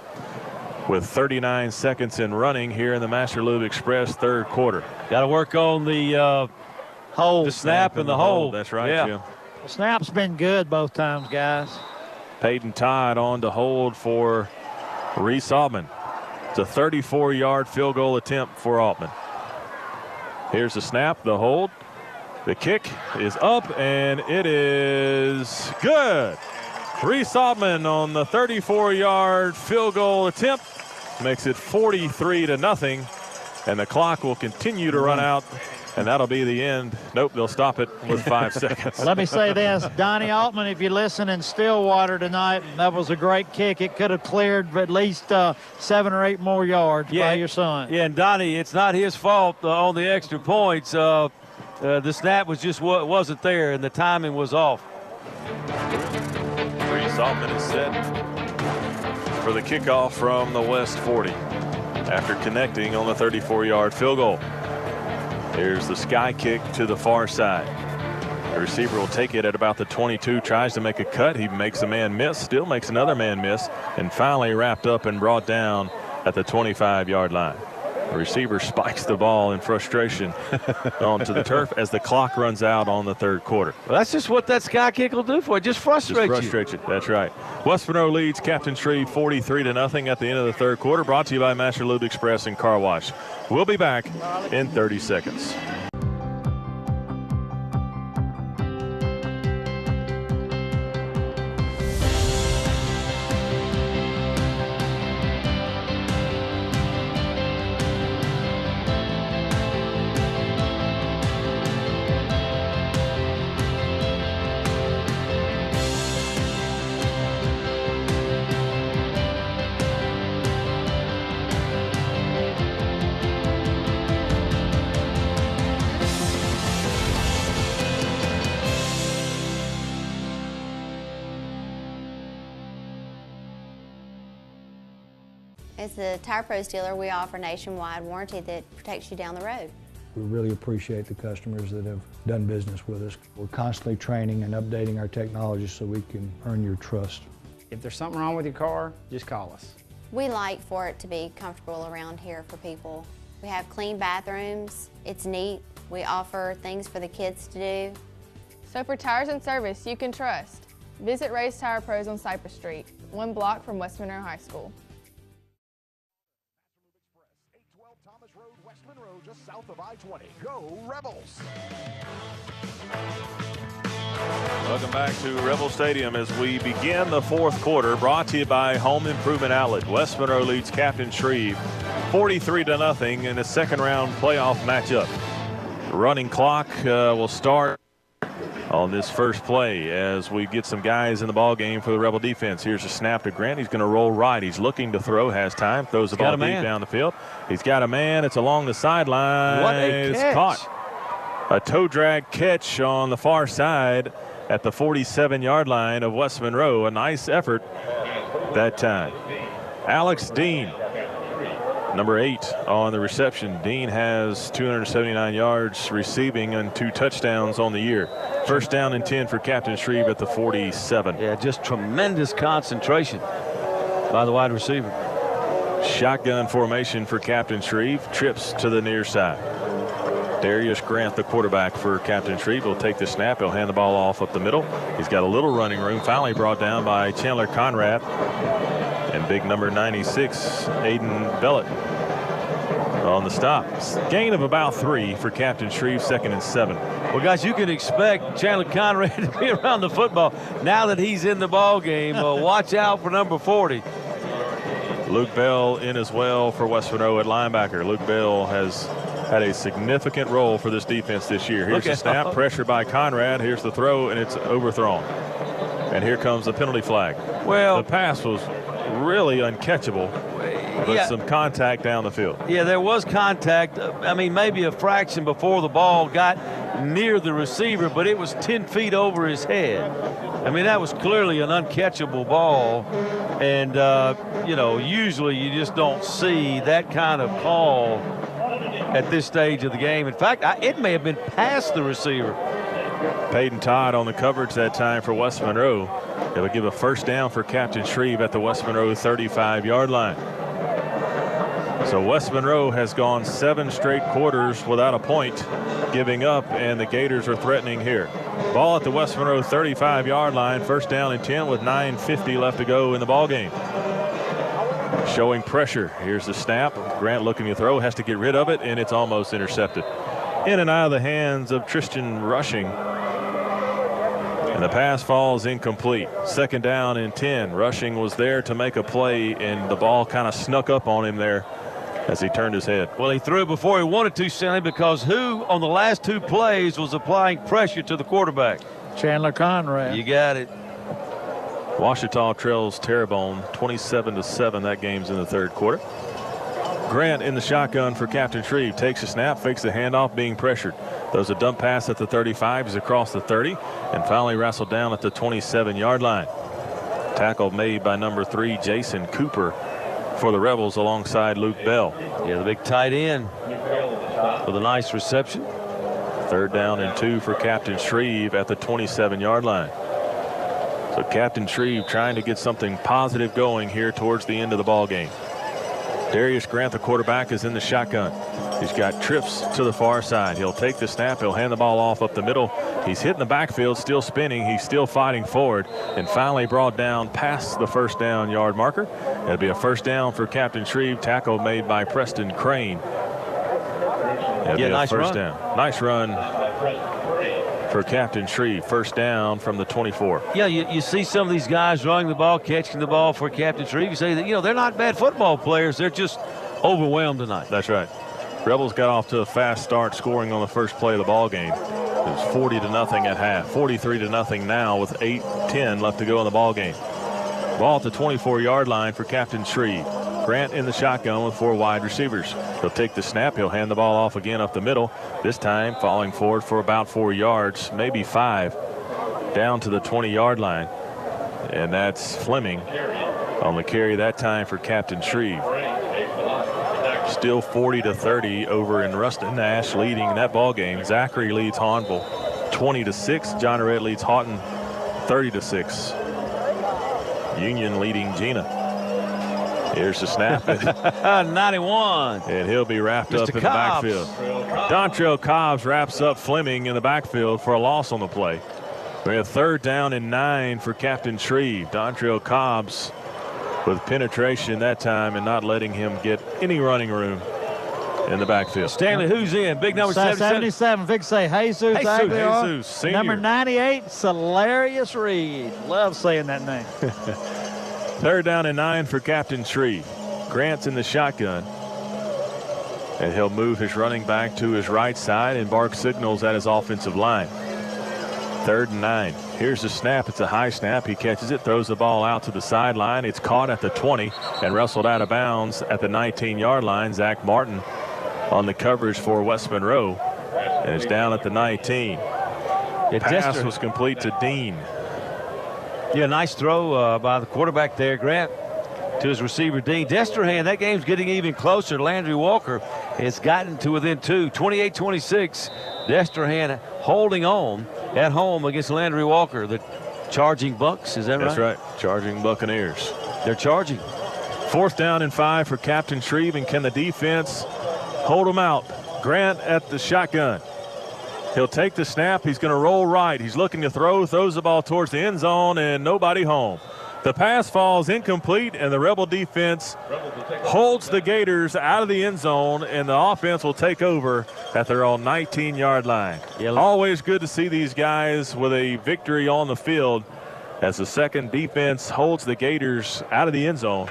with 39 seconds in running here in the Master Lube Express 3rd quarter. Got to work on the hold, the snap and the hold. That's right, yeah. Jim. The snap's been good both times, guys. Peyton Todd on to hold for Reese Ottman. It's a 34-yard field goal attempt for Ottman. Here's the snap, the hold. The kick is up, and it is good. Reese Ottman on the 34-yard field goal attempt makes it 43-0, and the clock will continue to run out, and that'll be the end. Nope, they'll stop it with 5 seconds. Let me say this, Donnie Altman, if you listen in Stillwater tonight, that was a great kick. It could have cleared at least 7 or 8 more yards by your son. Yeah, and Donnie, it's not his fault on the extra points. The snap was just wasn't there, and the timing was off. Reese Ottman is set for the kickoff from the West 40 after connecting on the 34-yard field goal. Here's the sky kick to the far side. The receiver will take it at about the 22, tries to make a cut. He makes a man miss, still makes another man miss, and finally wrapped up and brought down at the 25-yard line. The receiver spikes the ball in frustration onto the turf as the clock runs out on the 3rd quarter. Well, that's just what that sky kick will do for you. Just frustrate you. That's right. West Monroe leads Captain Shreve 43-0 at the end of the 3rd quarter. Brought to you by Master Lube Express and Car Wash. We'll be back in 30 seconds. As the Tire Pros dealer, we offer nationwide warranty that protects you down the road. We really appreciate the customers that have done business with us. We're constantly training and updating our technology so we can earn your trust. If there's something wrong with your car, just call us. We like for it to be comfortable around here for people. We have clean bathrooms, it's neat. We offer things for the kids to do. So for tires and service you can trust, visit Ray's Tire Pros on Cypress Street, 1 block from West Monroe High School. West Monroe, just south of I-20. Go Rebels! Welcome back to Rebel Stadium as we begin the 4th quarter. Brought to you by Home Improvement Outlet. West Monroe leads Captain Shreve 43-0 in the 2nd round playoff matchup. The running clock will start on this first play as we get some guys in the ball game for the Rebel defense. Here's a snap to Grant. He's going to roll right. He's looking to throw, has time, throws the ball deep down the field. He's got a man. It's along the sideline. What a catch. It's caught. A toe drag catch on the far side at the 47-yard line of West Monroe. A nice effort that time. Alex Dean, number 8 on the reception. Dean has 279 yards receiving and 2 touchdowns on the year. First down and 10 for Captain Shreve at the 47. Yeah, just tremendous concentration by the wide receiver. Shotgun formation for Captain Shreve. Trips to the near side. Darius Grant, the quarterback for Captain Shreve, will take the snap. He'll hand the ball off up the middle. He's got a little running room. Finally brought down by Chandler Conrad. And big number 96, Aiden Bellett, on the stop. Gain of about 3 for Captain Shreve, 2nd and 7. Well, guys, you can expect Chandler Conrad to be around the football now that he's in the ball game. Watch out for number 40. Luke Bell in as well for West Monroe at linebacker. Luke Bell has had a significant role for this defense this year. Here's the snap, pressure by Conrad. Here's the throw, and it's overthrown. And here comes the penalty flag. Well, the pass was really uncatchable, but some contact down the field. Yeah, there was contact. I mean, maybe a fraction before the ball got near the receiver, but it was 10 feet over his head. I mean, that was clearly an uncatchable ball. And, you know, usually you just don't see that kind of call at this stage of the game. In fact, it may have been past the receiver. Peyton Todd on the coverage that time for West Monroe. It'll give a first down for Captain Shreve at the West Monroe 35-yard line. So West Monroe has gone 7 straight quarters without a point, giving up, and the Gators are threatening here. Ball at the West Monroe 35-yard line, first down and 10 with 9:50 left to go in the ball game. Showing pressure. Here's the snap. Grant looking to throw, has to get rid of it, and it's almost intercepted. In and out of the hands of Tristan Rushing. And the pass falls incomplete. 2nd down and 10. Rushing was there to make a play, and the ball kind of snuck up on him there as he turned his head. Well, he threw before he wanted to, Stanley, because who on the last 2 plays was applying pressure to the quarterback? Chandler Conrad. You got it. Ouachita trails Terrebonne 27-7. That game's in the 3rd quarter. Grant in the shotgun for Captain Shreve. Takes a snap, fakes the handoff, being pressured. Throws a dump pass at the 35. He's across the 30 and finally wrestled down at the 27-yard line. Tackle made by number 3, Jason Cooper, for the Rebels alongside Luke Bell. Yeah, the big tight end with a nice reception. 3rd down and 2 for Captain Shreve at the 27-yard line. So Captain Shreve trying to get something positive going here towards the end of the ball game. Darius Grant, the quarterback, is in the shotgun. He's got trips to the far side. He'll take the snap. He'll hand the ball off up the middle. He's hitting the backfield, still spinning. He's still fighting forward, and finally brought down past the first down yard marker. It'll be a first down for Captain Shreve. Tackle made by Preston Crane. Nice first run. down. Nice run for Captain Shreve. First down from the 24. Yeah, you see some of these guys running the ball, catching the ball for Captain Shreve. You say that, you know, they're not bad football players. They're just overwhelmed tonight. That's right. Rebels got off to a fast start, scoring on the first play of the ball game. It was 40-0 at half. 43-0 now with 8:10 left to go in the ball game. Ball at the 24-yard line for Captain Shreve. Grant in the shotgun with 4 wide receivers. He'll take the snap. He'll hand the ball off again up the middle. This time falling forward for about 4 yards, maybe 5, down to the 20-yard line. And that's Fleming on the carry that time for Captain Shreve. Still 40-30 over in Ruston. Nash leading that ball game. Zachary leads Hahnville 20-6. John Red leads Houghton 30-6. Union leading Gina. Here's the snap. 91. And he'll be wrapped Mr. up in Cobbs. the backfield. Dontrell Cobbs wraps up Fleming in the backfield for a loss on the play. We have 3rd down and 9 for Captain Shreve. Dontrell Cobbs with penetration that time and not letting him get any running room in the backfield. Stanley, who's in? Big number 77. Vic say Jesus Aguilar. Jesus, senior. Number 98, Celarius Reed. Love saying that name. 3rd down and 9 for Captain Shreve. Grant's in the shotgun. And he'll move his running back to his right side and bark signals at his offensive line. 3rd and 9. Here's the snap. It's a high snap. He catches it, throws the ball out to the sideline. It's caught at the 20 and wrestled out of bounds at the 19-yard line. Zach Martin on the coverage for West Monroe. And it's down at the 19. The pass was complete to Dean. Yeah, nice throw by the quarterback there, Grant. to his receiver, Dean Destrehan. That game's getting even closer. Landry Walker has gotten to within 2, 28-26. Destrehan holding on at home against Landry Walker. The charging Bucks, is that right? That's right, charging Buccaneers. They're charging. 4th down and 5 for Captain Shreve, and can the defense hold them out? Grant at the shotgun. He'll take the snap. He's going to roll right. He's looking to throw, throws the ball towards the end zone, and nobody home. The pass falls incomplete, and the Rebel defense holds the Gators out of the end zone, and the offense will take over at their own 19-yard line. Always good to see these guys with a victory on the field as the second defense holds the Gators out of the end zone.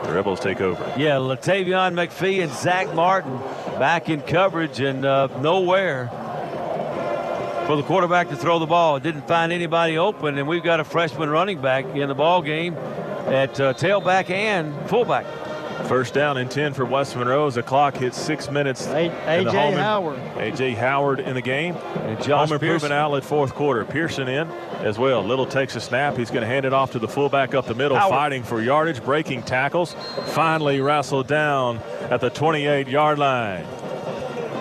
The Rebels take over. Yeah, Latavion McPhee and Zach Martin back in coverage, and nowhere for the quarterback to throw the ball. Didn't find anybody open, and we've got a freshman running back in the ball game at tailback and fullback. 1st down and 10 for West Monroe as the clock hits 6 minutes. A.J. Howard. A.J. Howard in the game. And Josh Home improvement outlet 4th quarter. Pearson in as well. Little takes a snap. He's going to hand it off to the fullback up the middle, fighting for yardage, breaking tackles. Finally wrestled down at the 28-yard line.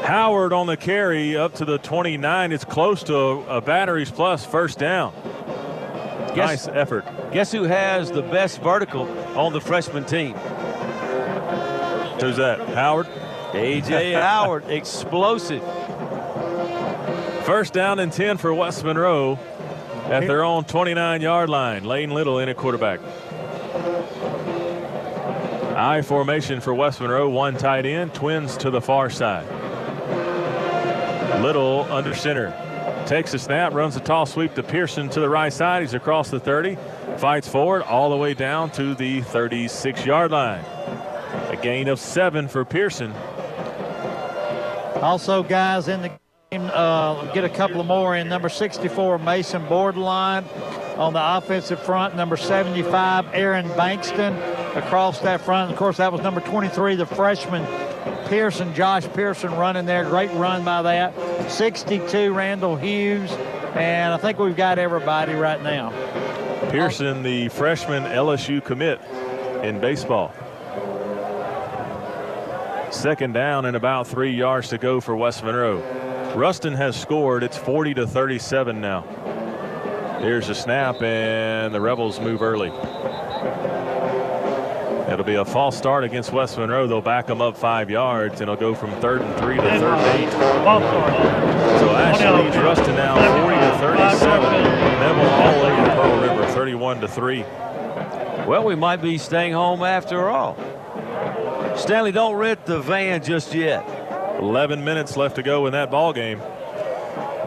Howard on the carry up to the 29. It's close to a batteries plus 1st down. Nice effort. Guess who has the best vertical on the freshman team? Who's that? Howard? A.J. Howard, explosive. 1st down and 10 for West Monroe at their own 29-yard line. Lane Little in at quarterback. I formation for West Monroe, 1 tight end, twins to the far side. Little under center. Takes a snap, runs a tall sweep to Pearson to the right side. He's across the 30, fights forward all the way down to the 36-yard line. A gain of 7 for Pearson. Also, guys in the game, get a couple of more in. Number 64, Mason Borderline. On the offensive front, number 75, Aaron Bankston across that front. Of course, that was number 23, the freshman Pearson, Josh Pearson running there. Great run by that. 62, Randall Hughes. And I think we've got everybody right now. Pearson, the freshman LSU commit in baseball. 2nd down and about 3 yards to go for West Monroe. Ruston has scored. It's 40-37 now. Here's a snap, and the Rebels move early. It'll be a false start against West Monroe. They'll back them up 5 yards, and it'll go from 3rd and 3 to 3rd and 8. So Ashley leads Ruston now 40-37. Neville all over Pearl River, 31-3. Well, we might be staying home after all. Stanley, don't rent the van just yet. 11 minutes left to go in that ball game.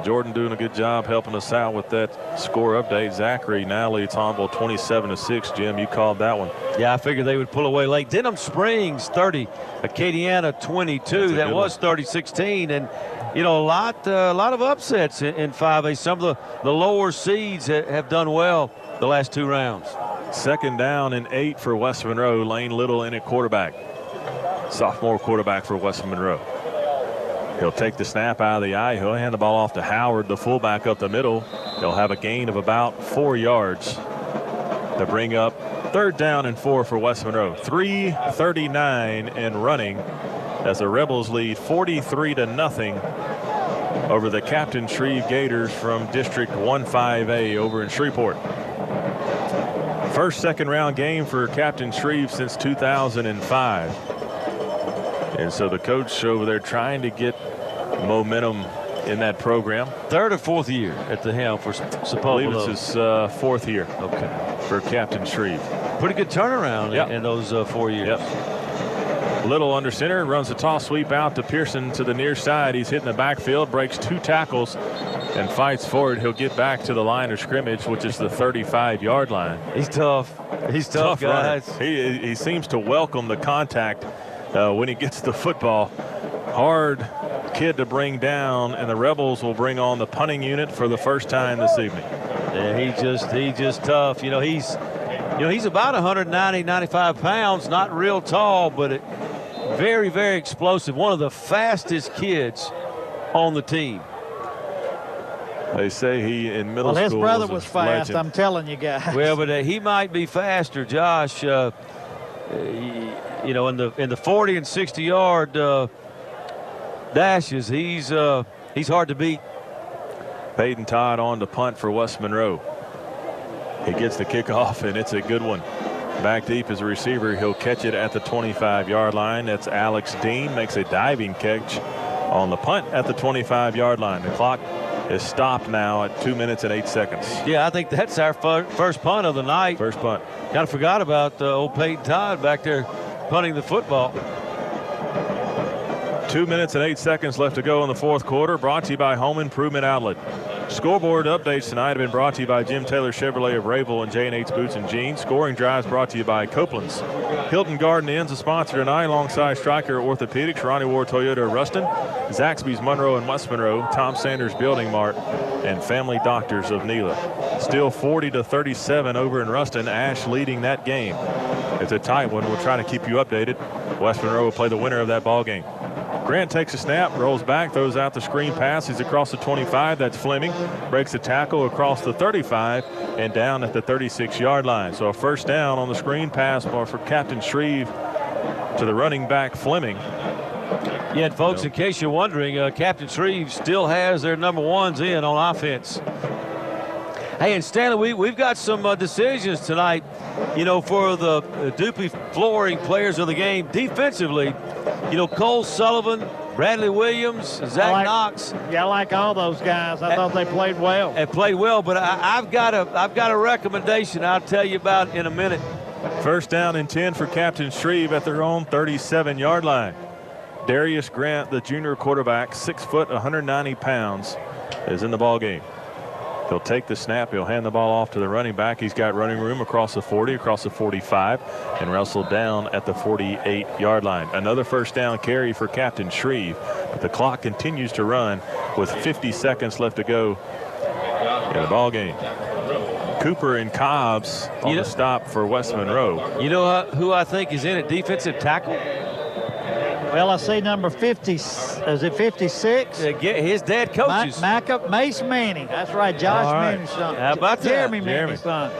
Jordan doing a good job helping us out with that score update. Zachary now leads Tomball 27-6. Jim, you called that one. Yeah, I figured they would pull away late. Denham Springs 30, Acadiana 22. That was 30-16, and you know a lot of upsets in 5A. Some of the lower seeds have done well the last 2 rounds. 2nd down and 8 for West Monroe. Lane Little in at quarterback. Sophomore quarterback for West Monroe. He'll take the snap out of the eye. He'll hand the ball off to Howard, the fullback up the middle. He'll have a gain of about 4 yards to bring up 3rd down and 4 for West Monroe. 3:39 and running as the Rebels lead 43-0 over the Captain Shreve Gators from District 15A over in Shreveport. First second-round game for Captain Shreve since 2005. And so the coach over there trying to get momentum in that program. 3rd or 4th year at the helm for Sepulveda. I believe it's his 4th year. Okay. For Captain Shreve. Pretty good turnaround in those 4 years. Yep. Little under center, runs a toss sweep out to Pearson to the near side. He's hitting the backfield, breaks 2 tackles, and fights forward. He'll get back to the line of scrimmage, which is the 35-yard line. He's tough. He's tough, guys. He seems to welcome the contact when he gets the football. Hard kid to bring down, and the Rebels will bring on the punting unit for the first time this evening. Yeah, he's just tough. He's about 190, 95 pounds, not real tall, but very, very explosive. One of the fastest kids on the team. They say he in middle well, school. His brother was was fast. legend. I'm telling you guys. Well, but he might be faster, Josh. You know, in the 40 and 60 yard dashes, he's hard to beat. Peyton Todd on to punt for West Monroe. He gets the kickoff, and it's a good one. Back deep as a receiver. He'll catch it at the 25-yard line. That's Alex Dean. Makes a diving catch on the punt at the 25-yard line. The clock is stopped now at 2 minutes and 8 seconds. Yeah, I think that's our first punt of the night. First punt. Kind of forgot about old Peyton Todd back there punting the football. 2 minutes and 8 seconds left to go in the fourth quarter. Brought to you by Home Improvement Outlet. Scoreboard updates tonight have been brought to you by Jim Taylor Chevrolet of Rayville and J&H Boots and Jeans. Scoring drives brought to you by Copeland's. Hilton Garden Inn's a sponsor tonight alongside Stryker Orthopedics, Ronnie Ward Toyota of Ruston, Zaxby's Monroe and West Monroe, Tom Sanders Building Mart, and Family Doctors of Nela. Still 40-37 over in Ruston. Ash leading that game. It's a tight one. We'll try to keep you updated. West Monroe will play the winner of that ball game. Grant takes a snap, rolls back, throws out the screen pass. He's across the 25. That's Fleming. Breaks the tackle across the 35 and down at the 36-yard line. So a first down on the screen pass for Captain Shreve to the running back Fleming. Yeah, and folks, in case you're wondering, Captain Shreve still has their number ones in on offense. Hey, and Stanley, we've got some decisions tonight, you know, for the Dupuy Flooring players of the game. Defensively, you know, Cole Sullivan, Bradley Williams, Zach Knox. Yeah, I like all those guys. I thought they played well. They played well, but I've got a recommendation I'll tell you about in a minute. First down and 10 for Captain Shreve at their own 37-yard line. Darius Grant, the junior quarterback, 6 foot, 190 pounds, is in the ball game. He'll take the snap. He'll hand the ball off to the running back. He's got running room across the 40, across the 45, and wrestled down at the 48-yard line. Another first down carry for Captain Shreve. But the clock continues to run with 50 seconds left to go in the ball game. Cooper and Cobbs on the stop for West Monroe. You know who I think is in at defensive tackle? Well, I see number 50. Is it 56? His dad coaches. Mace Manning. That's right, Josh Manning's son. How about that? Jeremy Manning's son.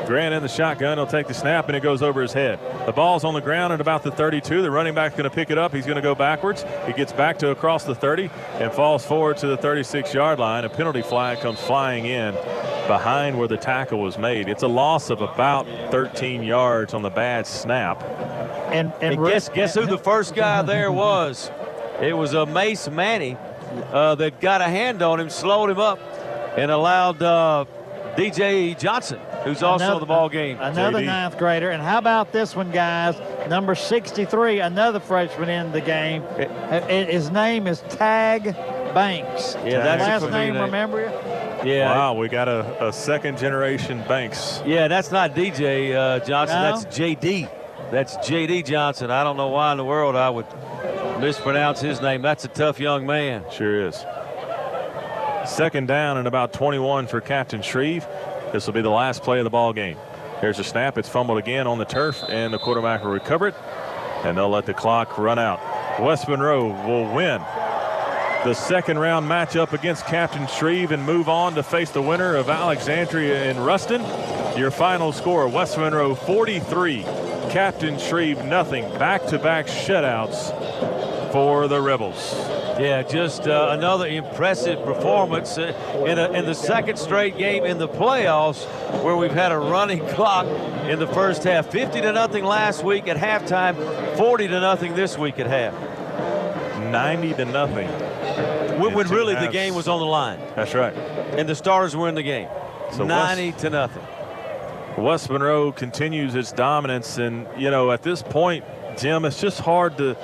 Grant in the shotgun. He'll take the snap, and it goes over his head. The ball's on the ground at about the 32. The running back's going to pick it up. He's going to go backwards. He gets back to across the 30 and falls forward to the 36-yard line. A penalty flag comes flying in behind where the tackle was made. It's a loss of about 13 yards on the bad snap. And guess who the first guy there was? It was a Mace Manning that got a hand on him, slowed him up, and allowed DJ Johnson, who's also in the ball game. Another ninth grader. And how about this one, guys? Number 63, another freshman in the game. His name is Tag Banks. Yeah, that's last name. Remember you? Yeah. Wow, we got a second-generation Banks. Yeah, that's not DJ Johnson. No? That's JD. That's JD Johnson. I don't know why in the world I would mispronounce his name. That's a tough young man. Sure is. Second down and about 21 for Captain Shreve. This will be the last play of the ball game. Here's a snap. It's fumbled again on the turf, and the quarterback will recover it, and they'll let the clock run out. West Monroe will win the second-round matchup against Captain Shreve and move on to face the winner of Alexandria and Ruston. Your final score, West Monroe 43, Captain Shreve nothing. Back-to-back shutouts for the Rebels. Yeah, just another impressive performance in the second straight game in the playoffs where we've had a running clock in the first half. 50-0 last week at halftime, 40-0 this week at half. 90-0. When really the game was on the line. That's right. And the starters were in the game. So 90-0. West Monroe continues its dominance, and you know, at this point, Jim, it's just hard to.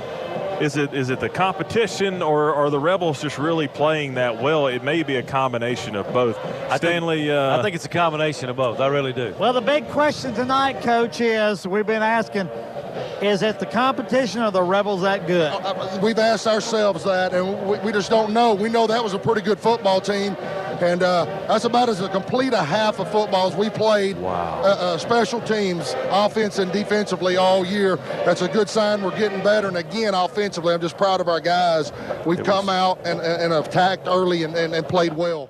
Is it the competition, or are the Rebels just really playing that well? It may be a combination of both. Stanley, I think it's a combination of both. I really do. Well, the big question tonight, Coach, is we've been asking, is that the competition of the Rebels that good? We've asked ourselves that, and we just don't know. We know that was a pretty good football team, and that's about as complete a half of football as we played. Wow. Special teams, offense and defensively all year. That's a good sign we're getting better. And again, offensively, I'm just proud of our guys. We've come out and attacked early and played well.